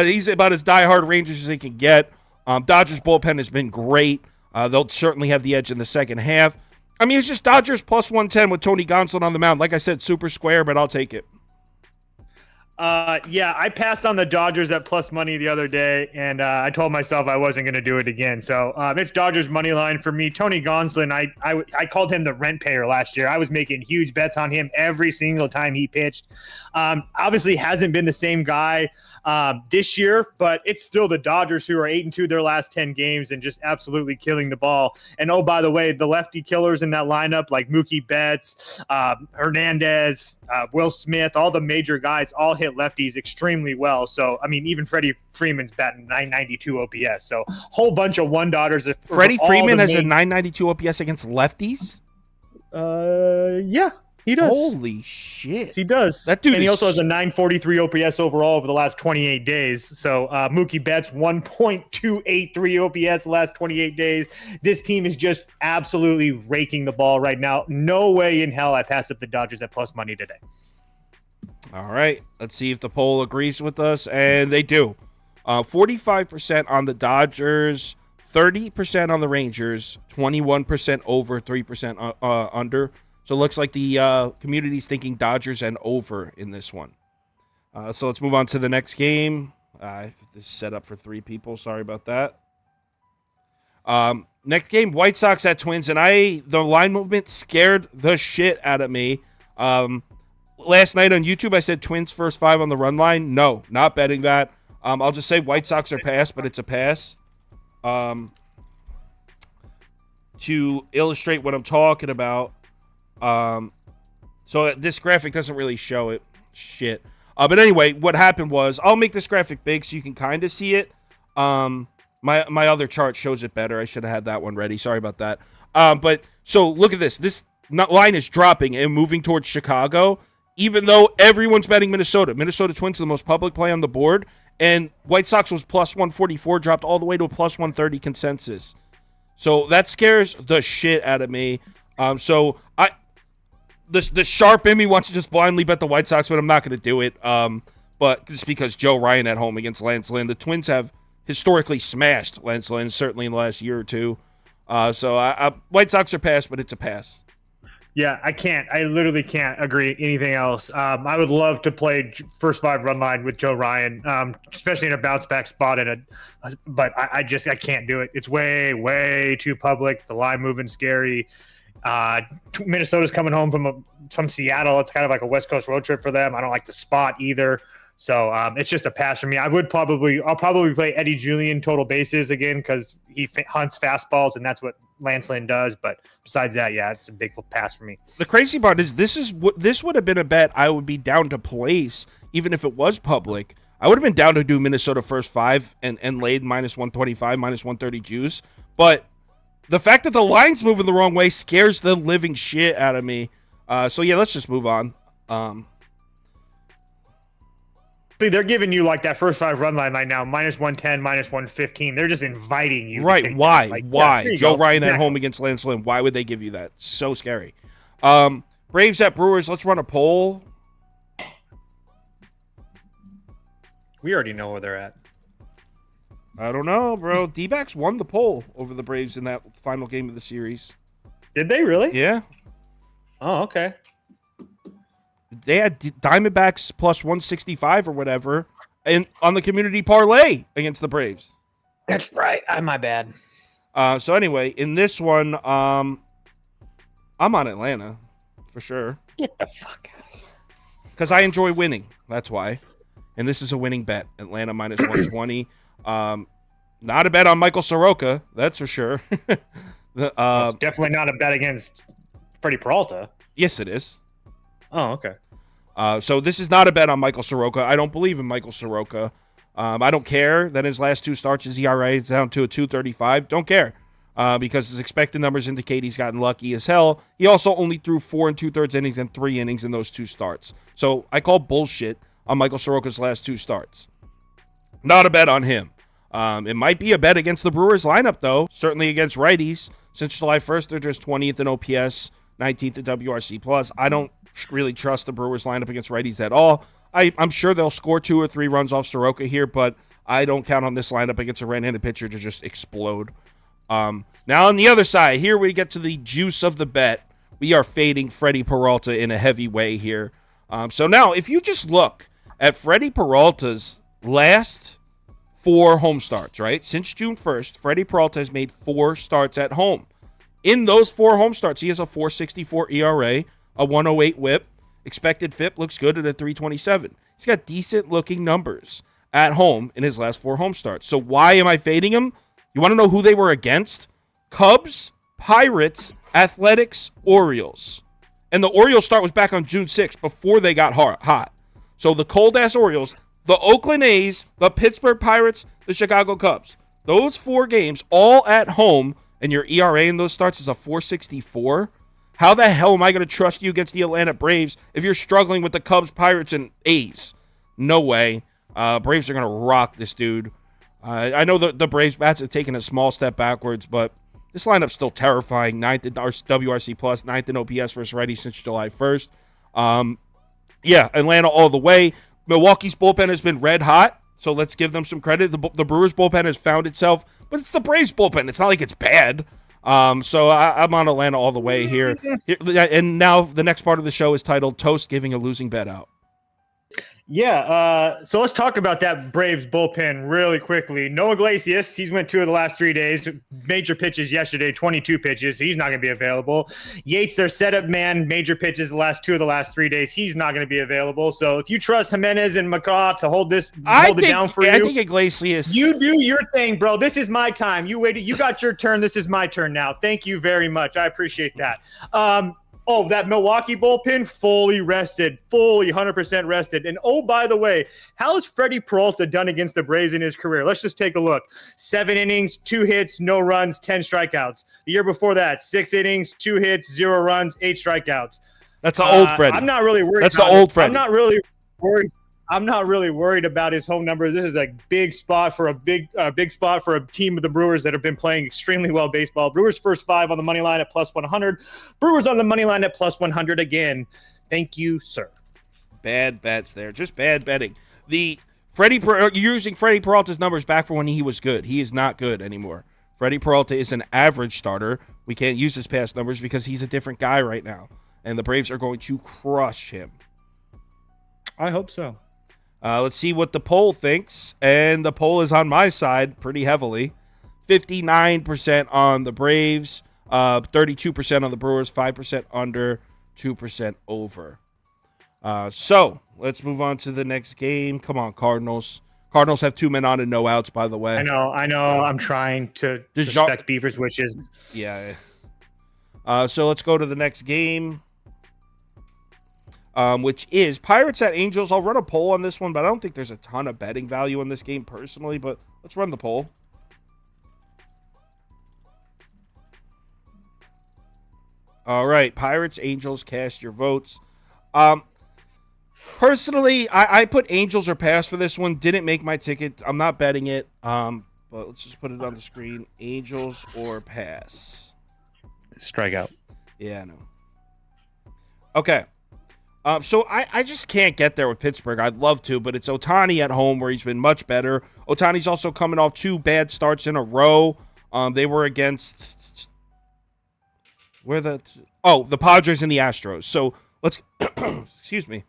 he's about as diehard Rangers as they can get. Dodgers bullpen has been great. They'll certainly have the edge in the second half. I mean, it's just Dodgers plus 110 with Tony Gonsolin on the mound. Like I said, super square, but I'll take it. Yeah, I passed on the Dodgers at plus money the other day, and I told myself I wasn't going to do it again. So it's Dodgers money line for me. Tony Gonsolin, I called him the rent payer last year. I was making huge bets on him every single time he pitched. Obviously hasn't been the same guy this year, but it's still the Dodgers who are 8-2 their last 10 games and just absolutely killing the ball. And oh, by the way, the lefty killers in that lineup like Mookie Betts, Hernandez, Will Smith, all the major guys all hit hit lefties extremely well. So, I mean, even Freddie Freeman's batting 992 OPS. So, whole bunch of one-daughters. Freddie Freeman has a 992 OPS against lefties? Yeah, he does. Holy shit. He does. That dude and he is... also has a 943 OPS overall over the last 28 days. So Mookie Betts 1.283 OPS the last 28 days. This team is just absolutely raking the ball right now. No way in hell I pass up the Dodgers at plus money today. All right. Let's see if the poll agrees with us. And they do. 45% on the Dodgers, 30% on the Rangers, 21% over, 3% under. So it looks like the community's thinking Dodgers and over in this one. So let's move on to the next game. This is set up for 3 people. Sorry about that. Next game, White Sox at Twins. And the line movement scared the shit out of me. Last night on YouTube, I said Twins first 5 on the run line. No, not betting that. I'll just say White Sox are pass, but it's a pass. To illustrate what I'm talking about. So this graphic doesn't really show it. Shit. But anyway, what happened was, I'll make this graphic big so you can kind of see it. My other chart shows it better. I should have had that one ready. Sorry about that. But so look at this. This line is dropping and moving towards Chicago, even though everyone's betting Minnesota. Minnesota Twins are the most public play on the board, and White Sox was plus 144, dropped all the way to a plus 130 consensus. So that scares the shit out of me. The sharp in me wants to just blindly bet the White Sox, but I'm not going to do it. But just because Joe Ryan at home against Lance Lynn. The Twins have historically smashed Lance Lynn, certainly in the last year or two. So White Sox are pass, but it's a pass. Yeah, I literally can't agree anything else. I would love to play first 5 run line with Joe Ryan, especially in a bounce back spot but I can't do it. It's way too public. The line moving scary. Minnesota's coming home from Seattle. It's kind of like a West Coast road trip for them. I don't like the spot either. So it's just a pass for me. I'll probably play Eddie Julian total bases again because he hunts fastballs and that's what Lance Lynn does. But besides that, yeah, it's a big pass for me. The crazy part is this would have been a bet I would be down to place even if it was public. I would have been down to do Minnesota first 5 and laid minus 125, minus 130 juice. But the fact that the line's moving the wrong way scares the living shit out of me. So yeah, let's just move on. They're giving you like that first 5 run line right now, minus 110, minus 115. They're just inviting you. Right. Why? Like, Why? Yeah, Joe Ryan at home against Lance Lynn. Why would they give you that? So scary. Braves at Brewers. Let's run a poll. We already know where they're at. I don't know, bro. D-backs won the poll over the Braves in that final game of the series. Did they really? Yeah. Oh, okay. They had Diamondbacks plus 165 or whatever, and on the community parlay against the Braves. That's right. My bad. So anyway, in this one, I'm on Atlanta for sure. Get the fuck out of here. Because I enjoy winning. That's why. And this is a winning bet. Atlanta minus 120. Not a bet on Michael Soroka, that's for sure. It's definitely not a bet against Freddie Peralta. Yes, it is. Oh, okay. So this is not a bet on Michael Soroka. I don't believe in Michael Soroka. I don't care that his last 2 starts, his ERA is down to a 2.35. Don't care because his expected numbers indicate he's gotten lucky as hell. He also only threw 4 2/3 innings and 3 innings in those 2 starts. So I call bullshit on Michael Soroka's last 2 starts. Not a bet on him. It might be a bet against the Brewers lineup, though. Certainly against righties. Since July 1st, they're just 20th in OPS, 19th in WRC+. I don't really trust the Brewers lineup against righties at all. I'm sure they'll score 2 or 3 runs off Soroka here, but I don't count on this lineup against a right-handed pitcher to just explode. Now on the other side, here we get to the juice of the bet. We are fading Freddie Peralta in a heavy way here. So now, if you just look at Freddie Peralta's last 4 home starts, right? Since June 1st, Freddie Peralta has made 4 starts at home. In those 4 home starts, he has a 4.64 ERA, a 1.08 whip. Expected FIP looks good at a 3.27. He's got decent-looking numbers at home in his last 4 home starts. So why am I fading him? You want to know who they were against? Cubs, Pirates, Athletics, Orioles. And the Orioles start was back on June 6th before they got hot. So the cold-ass Orioles, the Oakland A's, the Pittsburgh Pirates, the Chicago Cubs. Those 4 games all at home, and your ERA in those starts is a 4.64. How the hell am I going to trust you against the Atlanta Braves if you're struggling with the Cubs, Pirates, and A's? No way. Braves are going to rock this dude. I know the Braves bats have taken a small step backwards, but this lineup's still terrifying. 9th in WRC+, 9th in OPS versus righty since July 1st. Yeah, Atlanta all the way. Milwaukee's bullpen has been red hot, so let's give them some credit. The Brewers' bullpen has found itself, but it's the Braves' bullpen. It's not like it's bad. So I'm on Atlanta all the way here. And now the next part of the show is titled Toast Giving a Losing Bet Out. Yeah, so let's talk about that Braves bullpen really quickly. Noah Iglesias, he's went 2 of the last 3 days. Major pitches yesterday, 22 pitches. He's not going to be available. Yates, their setup man, major pitches the last 2 of the last 3 days. He's not going to be available. So if you trust Jimenez and McCaw to hold it down for you. I think Iglesias. You do your thing, bro. This is my time. You waited. You got your turn. This is my turn now. Thank you very much. I appreciate that. Oh, that Milwaukee bullpen fully rested, fully 100% rested. And oh, by the way, how has Freddie Peralta done against the Braves in his career? Let's just take a look. 7 innings, 2 hits, no runs, 10 strikeouts. The year before that, 6 innings, 2 hits, 0 runs, 8 strikeouts. That's the old Freddie. I'm not really worried. That's the old Freddie. I'm not really worried about his home numbers. This is a big spot for a big spot for a team of the Brewers that have been playing extremely well baseball. Brewers first 5 on the money line at plus 100. Brewers on the money line at plus 100 again. Thank you, sir. Bad bets there. Just bad betting. You're using Freddie Peralta's numbers back for when he was good. He is not good anymore. Freddie Peralta is an average starter. We can't use his past numbers because he's a different guy right now. And the Braves are going to crush him. I hope so. Let's see what the poll thinks. And the poll is on my side pretty heavily. 59% on the Braves, 32% on the Brewers, 5% under, 2% over. So let's move on to the next game. Come on, Cardinals. Cardinals have 2 men on and no outs, by the way. I know. I'm trying to respect Beavers' wishes. Yeah. So let's go to the next game. Which is Pirates at Angels. I'll run a poll on this one, but I don't think there's a ton of betting value in this game personally, but let's run the poll. All right, Pirates, Angels, cast your votes. Personally, I put Angels or pass for this one. Didn't make my ticket. I'm not betting it. But let's just put it on the screen. Angels or pass. Strikeout. Yeah, I know. Okay. So I just can't get there with Pittsburgh. I'd love to, but it's Ohtani at home where he's been much better. Ohtani's also coming off 2 bad starts in a row. They were against the Padres and the Astros. So let's excuse me.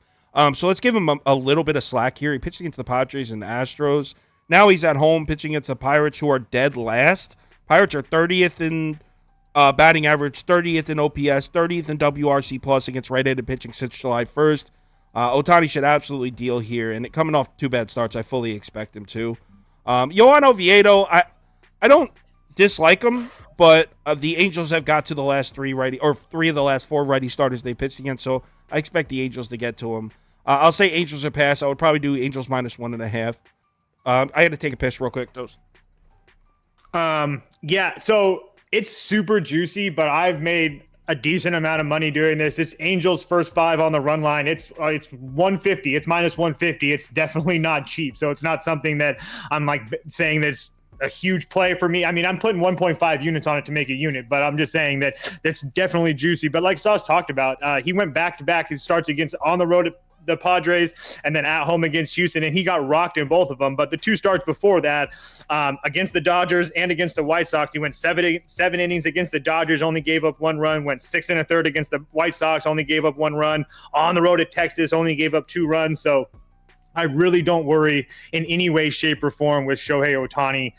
So let's give him a little bit of slack here. He pitched against the Padres and the Astros. Now he's at home pitching against the Pirates, who are dead last. Pirates are 30th in batting average, 30th in OPS, 30th in WRC plus against right-handed pitching since July 1st. Ohtani should absolutely deal here, and coming off 2 bad starts, I fully expect him to. Yohan Oviedo, I don't dislike him, but the Angels have got to the last 3 of the last 4 righty starters they pitched against, so I expect the Angels to get to him. I'll say Angels or pass. I would probably do Angels minus 1.5. I had to take a piss real quick. Yeah, so it's super juicy, but I've made a decent amount of money doing this. It's Angels first 5 on the run line. It's 150. It's minus 150. It's definitely not cheap. So it's not something that I'm like saying that's a huge play for me. I mean, I'm putting 1.5 units on it to make a unit, but I'm just saying that it's definitely juicy. But like Sauce talked about, he went back-to-back. He starts against on the road at the Padres and then at home against Houston, and he got rocked in both of them. But the 2 starts before that, against the Dodgers and against the White Sox, he went 7 innings against the Dodgers, only gave up 1 run, went 6 1/3 against the White Sox, only gave up 1 run. On the road at Texas, only gave up 2 runs. So I really don't worry in any way, shape, or form with Shohei Ohtani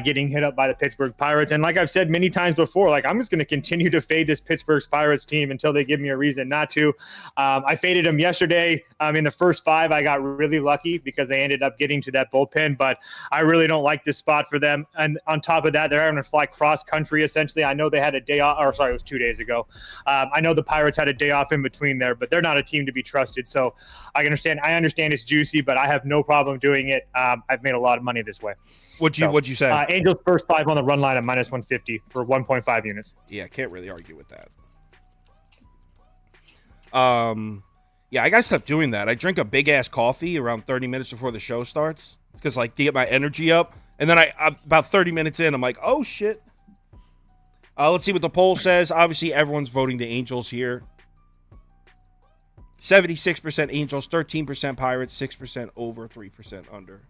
getting hit up by the Pittsburgh Pirates. And like I've said many times before, like I'm just going to continue to fade this Pittsburgh Pirates team until they give me a reason not to. I faded them yesterday. In the first 5, I got really lucky because they ended up getting to that bullpen, but I really don't like this spot for them. And on top of that, they're having to fly cross country essentially. I know they had a day off, or sorry, it was 2 days ago. I know the Pirates had a day off in between there, but they're not a team to be trusted. So I understand it's juicy, but I have no problem doing it. I've made a lot of money this way. What'd you say? Angels first 5 on the run line at -150 for 1.5 units. Yeah, can't really argue with that. Yeah, I gotta stop doing that. I drink a big ass coffee around 30 minutes before the show starts because like to get my energy up, and then I'm about 30 minutes in, I'm like, oh shit. Let's see what the poll says. Obviously, everyone's voting the Angels here. 76% Angels, 13% Pirates, 6% over, 3% under.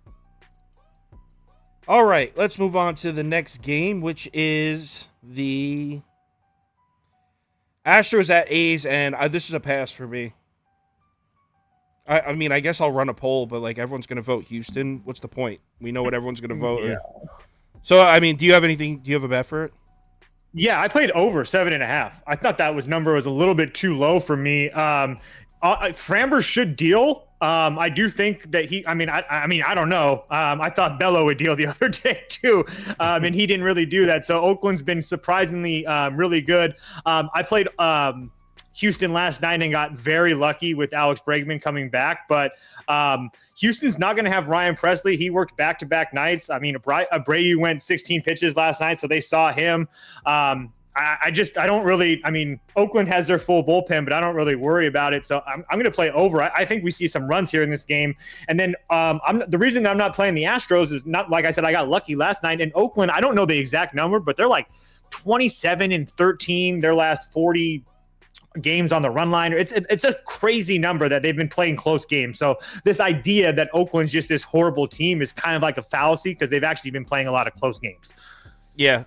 All right, let's move on to the next game, which is the Astros at A's, and this is a pass for me. I mean, I guess I'll run a poll, but like everyone's going to vote Houston. What's the point? We know what everyone's going to vote. Yeah. So, I mean, do you have anything? Do you have a bet for it? Yeah, I played over 7.5. I thought that number was a little bit too low for me. Framber should deal. I do think that I don't know. I thought Bello would deal the other day too, and he didn't really do that. So Oakland's been surprisingly really good. I played Houston last night and got very lucky with Alex Bregman coming back, but Houston's not going to have Ryan Presley. He worked back-to-back nights. I mean, Abreu went 16 pitches last night, so they saw him. I don't really. I mean, Oakland has their full bullpen, but I don't really worry about it. So I'm going to play over. I think we see some runs here in this game. And then the reason I'm not playing the Astros is not, like I said, I got lucky last night in Oakland. I don't know the exact number, but they're like 27-13 their last 40 games on the run line. It's a crazy number that they've been playing close games. So this idea that Oakland's just this horrible team is kind of like a fallacy because they've actually been playing a lot of close games. Yeah.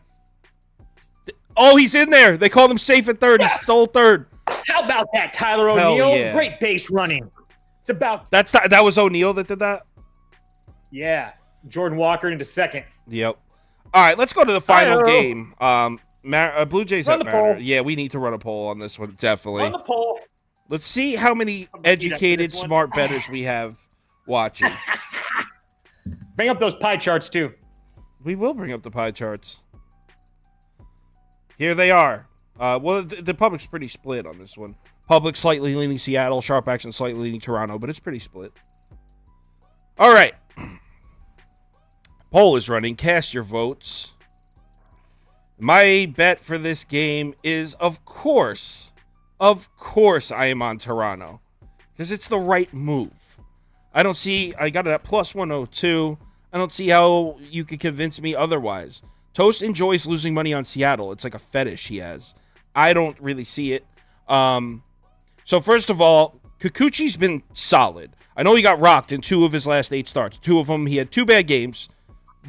Oh, he's in there. They called him safe at third. Yes. He stole third. How about that, Tyler O'Neill? Yeah. Great base running. It's about that was O'Neill that did that? Yeah. Jordan Walker into second. Yep. All right, let's go to the final game. Blue Jays at Mariners. Yeah, we need to run a poll on this one, definitely. Run the poll. Let's see how many educated, smart bettors we have watching. Bring up those pie charts, too. We will bring up the pie charts. Here they are. Well, the public's pretty split on this one. Public slightly leaning Seattle, sharp action slightly leaning Toronto, but it's pretty split. All right. Poll is running. Cast your votes. My bet for this game is, of course, I am on Toronto. Because it's the right move. I got it at plus 102. I don't see how you could convince me otherwise. Toast enjoys losing money on Seattle. It's like a fetish he has. I don't really see it. So first of all, Kikuchi's been solid. I know he got rocked in 2 of his last 8 starts. 2 of them, he had 2 bad games.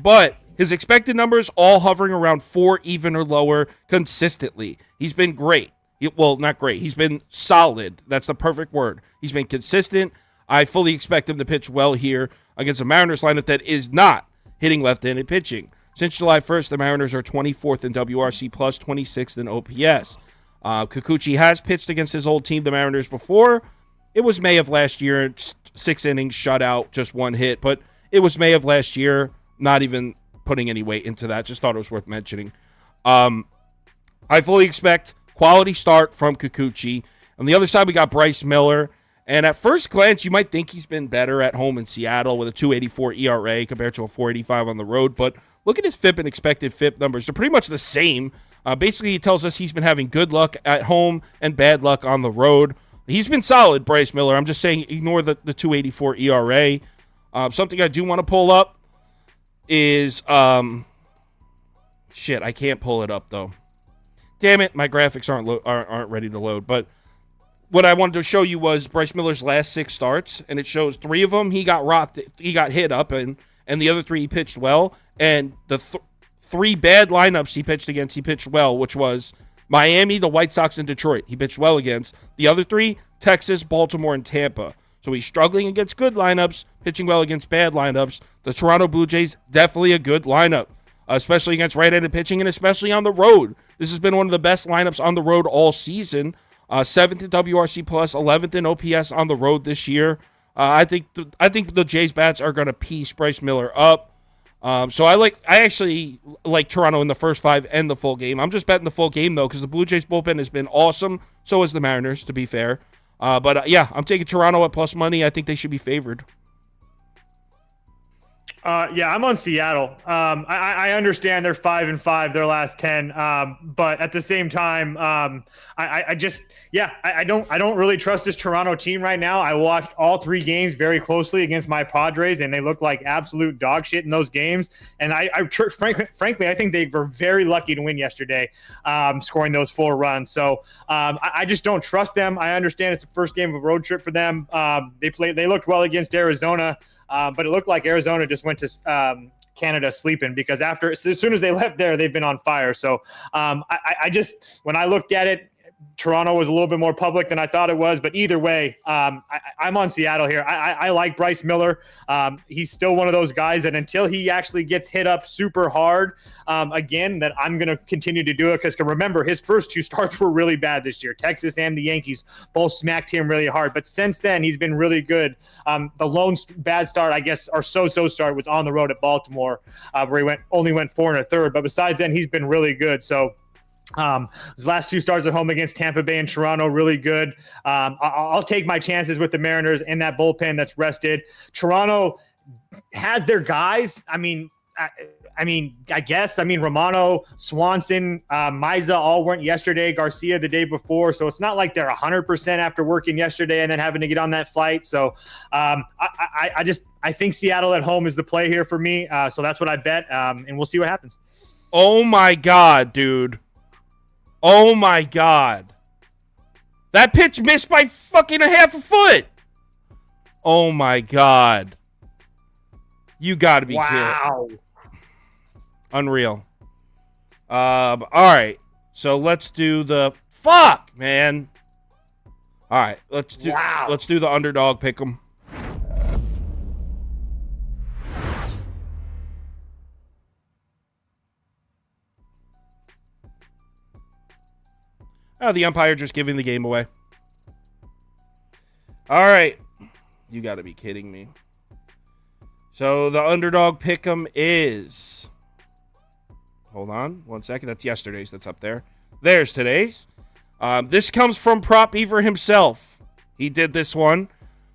But his expected numbers all hovering around 4 even or lower consistently. He's been great. Well, not great. He's been solid. That's the perfect word. He's been consistent. I fully expect him to pitch well here against a Mariners lineup that is not hitting left-handed pitching. Since July 1st, the Mariners are 24th in WRC+, 26th in OPS. Kikuchi has pitched against his old team, the Mariners, before. It was May of last year, 6 innings, shutout, just 1 hit. But it was May of last year, not even putting any weight into that. Just thought it was worth mentioning. I fully expect quality start from Kikuchi. On the other side, we got Bryce Miller. And at first glance, you might think he's been better at home in Seattle with a 2.84 ERA compared to a 4.85 on the road. But look at his FIP and expected FIP numbers. They're pretty much the same. Basically, he tells us he's been having good luck at home and bad luck on the road. He's been solid, Bryce Miller. I'm just saying ignore the 2.84 ERA. Something I do want to pull up is shit, I can't pull it up, though. Damn it, my graphics aren't ready to load. But what I wanted to show you was Bryce Miller's last 6 starts, and it shows 3 of them he got rocked, he got hit up, and the other 3 he pitched well. And the 3 bad lineups he pitched against, he pitched well, which was Miami, the White Sox, and Detroit. He pitched well against. The other 3, Texas, Baltimore, and Tampa. So he's struggling against good lineups, pitching well against bad lineups. The Toronto Blue Jays, definitely a good lineup, especially against right-handed pitching and especially on the road. This has been one of the best lineups on the road all season. 7th in WRC plus, 11th in OPS on the road this year. I think the Jays bats are going to piece Bryce Miller up. So I actually like Toronto in the first 5 and the full game. I'm just betting the full game though because the Blue Jays bullpen has been awesome. So is the Mariners, to be fair. But yeah, I'm taking Toronto at plus money. I think they should be favored. Yeah, I'm on Seattle. I understand they're 5-5 their last 10, but at the same time, I don't really trust this Toronto team right now. I watched all 3 games very closely against my Padres, and they looked like absolute dog shit in those games. And frankly, I think they were very lucky to win yesterday, scoring those 4 runs. So I just don't trust them. I understand it's the first game of a road trip for them. They looked well against Arizona. But it looked like Arizona just went to Canada sleeping because as soon as they left there, they've been on fire. So I just, when I looked at it, Toronto was a little bit more public than I thought it was, but either way, I'm on Seattle here. I like Bryce Miller. He's still one of those guys that until he actually gets hit up super hard again, that I'm going to continue to do it because remember, his first 2 starts were really bad this year. Texas and the Yankees both smacked him really hard, but since then, he's been really good. The lone bad start, I guess, or so-so start was on the road at Baltimore where he only went 4 1/3, but besides then, he's been really good. So his last 2 starts at home against Tampa Bay and Toronto, really good. I'll take my chances with the Mariners in that bullpen that's rested. Toronto has their guys. I guess Romano, Swanson, Miza all weren't yesterday. Garcia the day before. So it's not like they're 100% after working yesterday and then having to get on that flight. So I think Seattle at home is the play here for me. So that's what I bet. And we'll see what happens. Oh my God, dude. Oh my God. That pitch missed by fucking a half a foot. Oh my God. You got to be kidding. Unreal. All right. So let's do the fuck, man. All right, let's do the underdog pick 'em. Oh, the umpire just giving the game away. All right. You got to be kidding me. So the underdog pick'em is... Hold on 1 second. That's yesterday's. That's up there. There's today's. This comes from Prop Beaver himself. He did this one.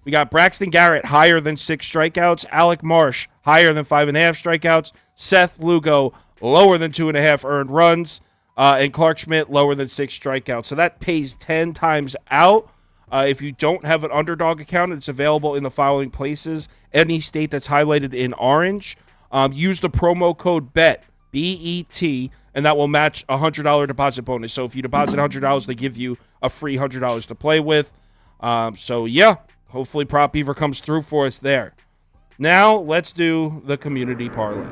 We got Braxton Garrett higher than 6 strikeouts. Alec Marsh higher than 5.5 strikeouts. Seth Lugo lower than 2.5 earned runs. And Clark Schmidt lower than 6 strikeouts. So that pays 10 times out. If you don't have an underdog account, it's available in the following places. Any state that's highlighted in orange. Use the promo code BET, B-E-T, and that will match a $100 deposit bonus. So if you deposit $100, they give you a free $100 to play with. So yeah, hopefully Prop Beaver comes through for us there. Now let's do the community parlay.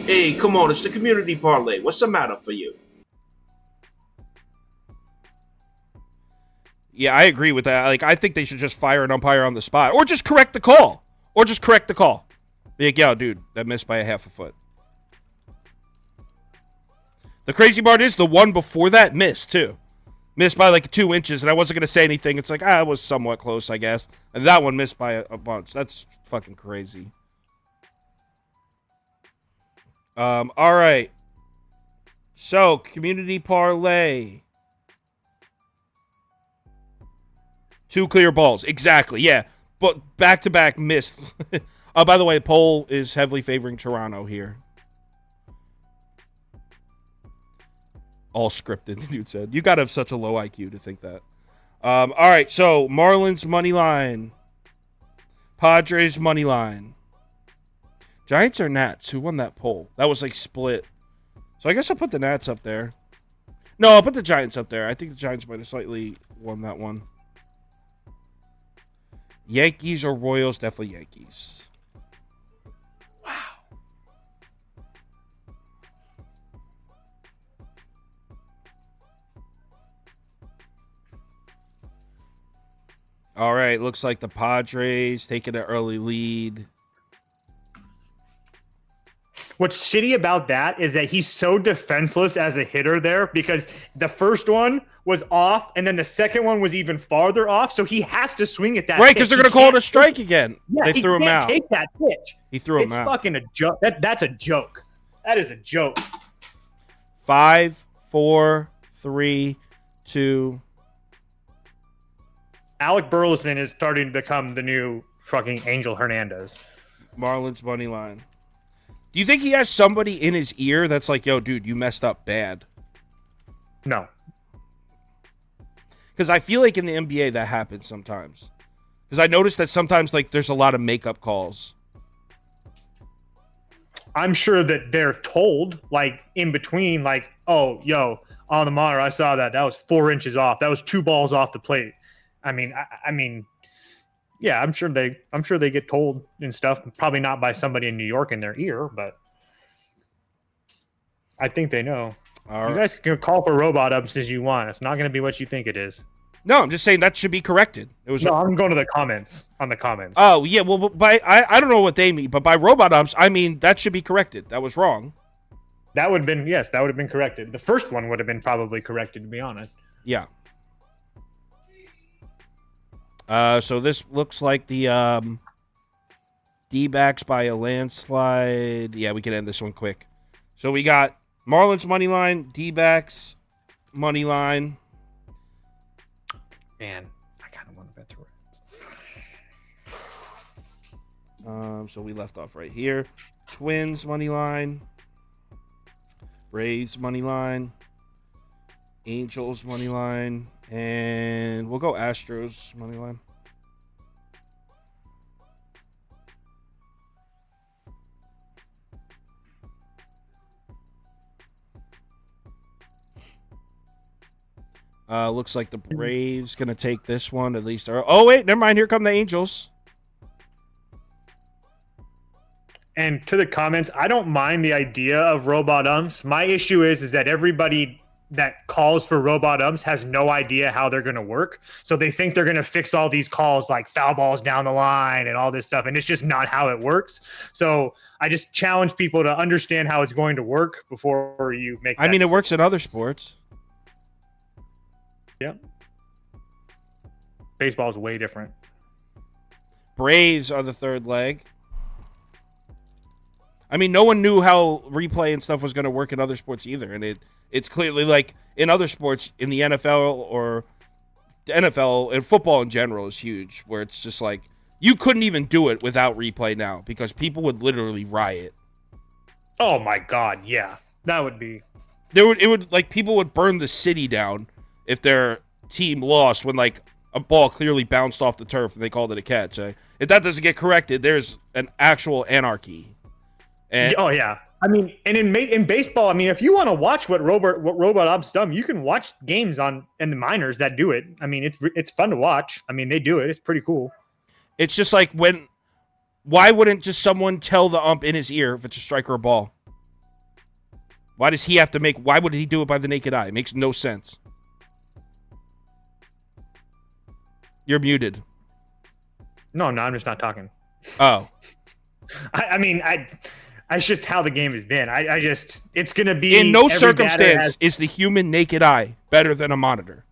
Hey, come on, it's the community parlay. What's the matter for you? Yeah, I agree with that. Like, I think they should just fire an umpire on the spot. Or just correct the call. Be like, yo, dude, that missed by a half a foot. The crazy part is the one before that missed, too. Missed by like 2 inches, and I wasn't going to say anything. It's like, it was somewhat close, I guess. And that one missed by a bunch. That's fucking crazy. All right. So, community parlay. 2 clear balls. Exactly, yeah. But back-to-back missed. By the way, the poll is heavily favoring Toronto here. All scripted, the dude said. You got to have such a low IQ to think that. All right, so Marlins money line. Padres money line. Giants or Nats? Who won that poll? That was like split. So I guess I'll put the Nats up there. No, I'll put the Giants up there. I think the Giants might have slightly won that one. Yankees or Royals? Definitely Yankees. Wow. All right, looks like the Padres taking an early lead. What's shitty about that is that he's so defenseless as a hitter there because the first one was off and then the second one was even farther off. So he has to swing at that. Right, because they're going to call it a strike again. Yeah, they threw him out. Take that pitch. He threw him out. It's fucking a joke. That's a joke. That is a joke. 5, 4, 3, 2. Alec Burleson is starting to become the new fucking Angel Hernandez. Marlins money line. Do you think he has somebody in his ear that's like, yo, dude, you messed up bad? No. Because I feel like in the NBA that happens sometimes. Because I noticed that sometimes like there's a lot of makeup calls. I'm sure that they're told, like, in between, like, oh, yo, on the monitor, I saw that. That was 4 inches off. That was 2 balls off the plate. I mean, yeah, I'm sure they get told and stuff. Probably not by somebody in New York in their ear, but I think they know. All You right. guys can call for robot ups as you want. It's not going to be what you think it is. No, I'm just saying that should be corrected. It was. No, I'm going to the comments. On the comments. Oh yeah, well, by I don't know what they mean, but by robot umps, I mean that should be corrected. That was wrong. That would have been corrected. The first one would have been probably corrected, to be honest. Yeah. So this looks like the D-backs by a landslide. Yeah, we can end this one quick. So we got Marlins money line, D-backs money line. Man, I kind of want to bet the Reds. So we left off right here. Twins money line, Braves money line, Angels money line, and we'll go Astros money line. Looks like the Braves gonna take this one at least. Oh wait, never mind. Here come the Angels. And to the comments, I don't mind the idea of robot umps. My issue is that everybody that calls for robot umps has no idea how they're going to work. So they think they're going to fix all these calls like foul balls down the line and all this stuff. And it's just not how it works. So I just challenge people to understand how it's going to work before you make I mean, decision. it works in other sports. Yep. Baseball is way different. Braves are the third leg. I mean, no one knew how replay and stuff was going to work in other sports either. And it's clearly like in other sports, in the NFL or the NFL and football in general is huge, where it's just like you couldn't even do it without replay now because people would literally riot. Oh my God. Yeah, that would be. It would like people would burn the city down if their team lost when like a ball clearly bounced off the turf and they called it a catch. If that doesn't get corrected, there's an actual anarchy. And oh yeah, I mean, and in baseball, I mean, if you want to watch what robot ops done, you can watch games in the minors that do it. I mean, it's fun to watch. I mean, they do it. It's pretty cool. it's just like why wouldn't just someone tell the ump in his ear if it's a strike or a ball? Why does he have to why would he do it by the naked eye? It makes no sense. You're muted. No, I'm just not talking. Oh. I mean, that's just how the game has been. It's going to be In no every circumstance is the human naked eye better than a monitor.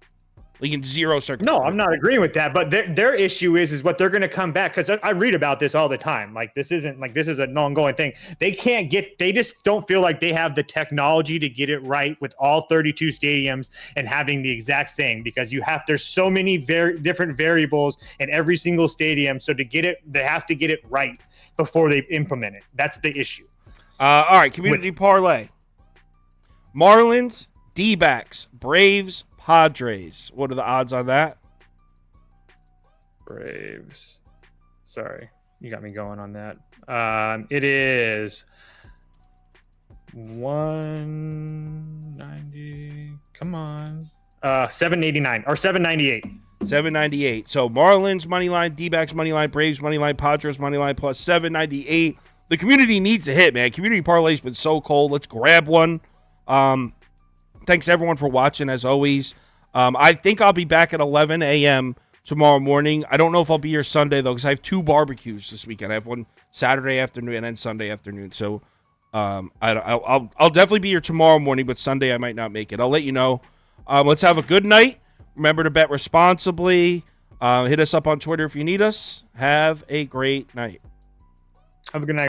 Like in zero circumstance. No, I'm not agreeing with that. But their issue is what they're going to come back, because I read about this all the time. Like this is an ongoing thing. They just don't feel like they have the technology to get it right with all 32 stadiums and having the exact same, because there's so many very different variables in every single stadium. So to get it, they have to get it right before they implement it. That's the issue. All right, community parlay. Marlins, D-backs, Braves, Padres. What are the odds on that? Braves. Sorry, you got me going on that. It is 190. Come on. 789 or 798. 798. So Marlins money line, D-backs money line, Braves money line, Padres money line plus 798. The community needs a hit, man. Community parlay's been so cold. Let's grab one. Thanks everyone for watching as always. I think I'll be back at 11 a.m. tomorrow morning. I don't know if I'll be here Sunday, though, because I have 2 barbecues this weekend. I have one Saturday afternoon and then Sunday afternoon. So I'll definitely be here tomorrow morning, but Sunday I might not make it. I'll let you know. Let's have a good night. Remember to bet responsibly. Hit us up on Twitter if you need us. Have a great night. Have a good night.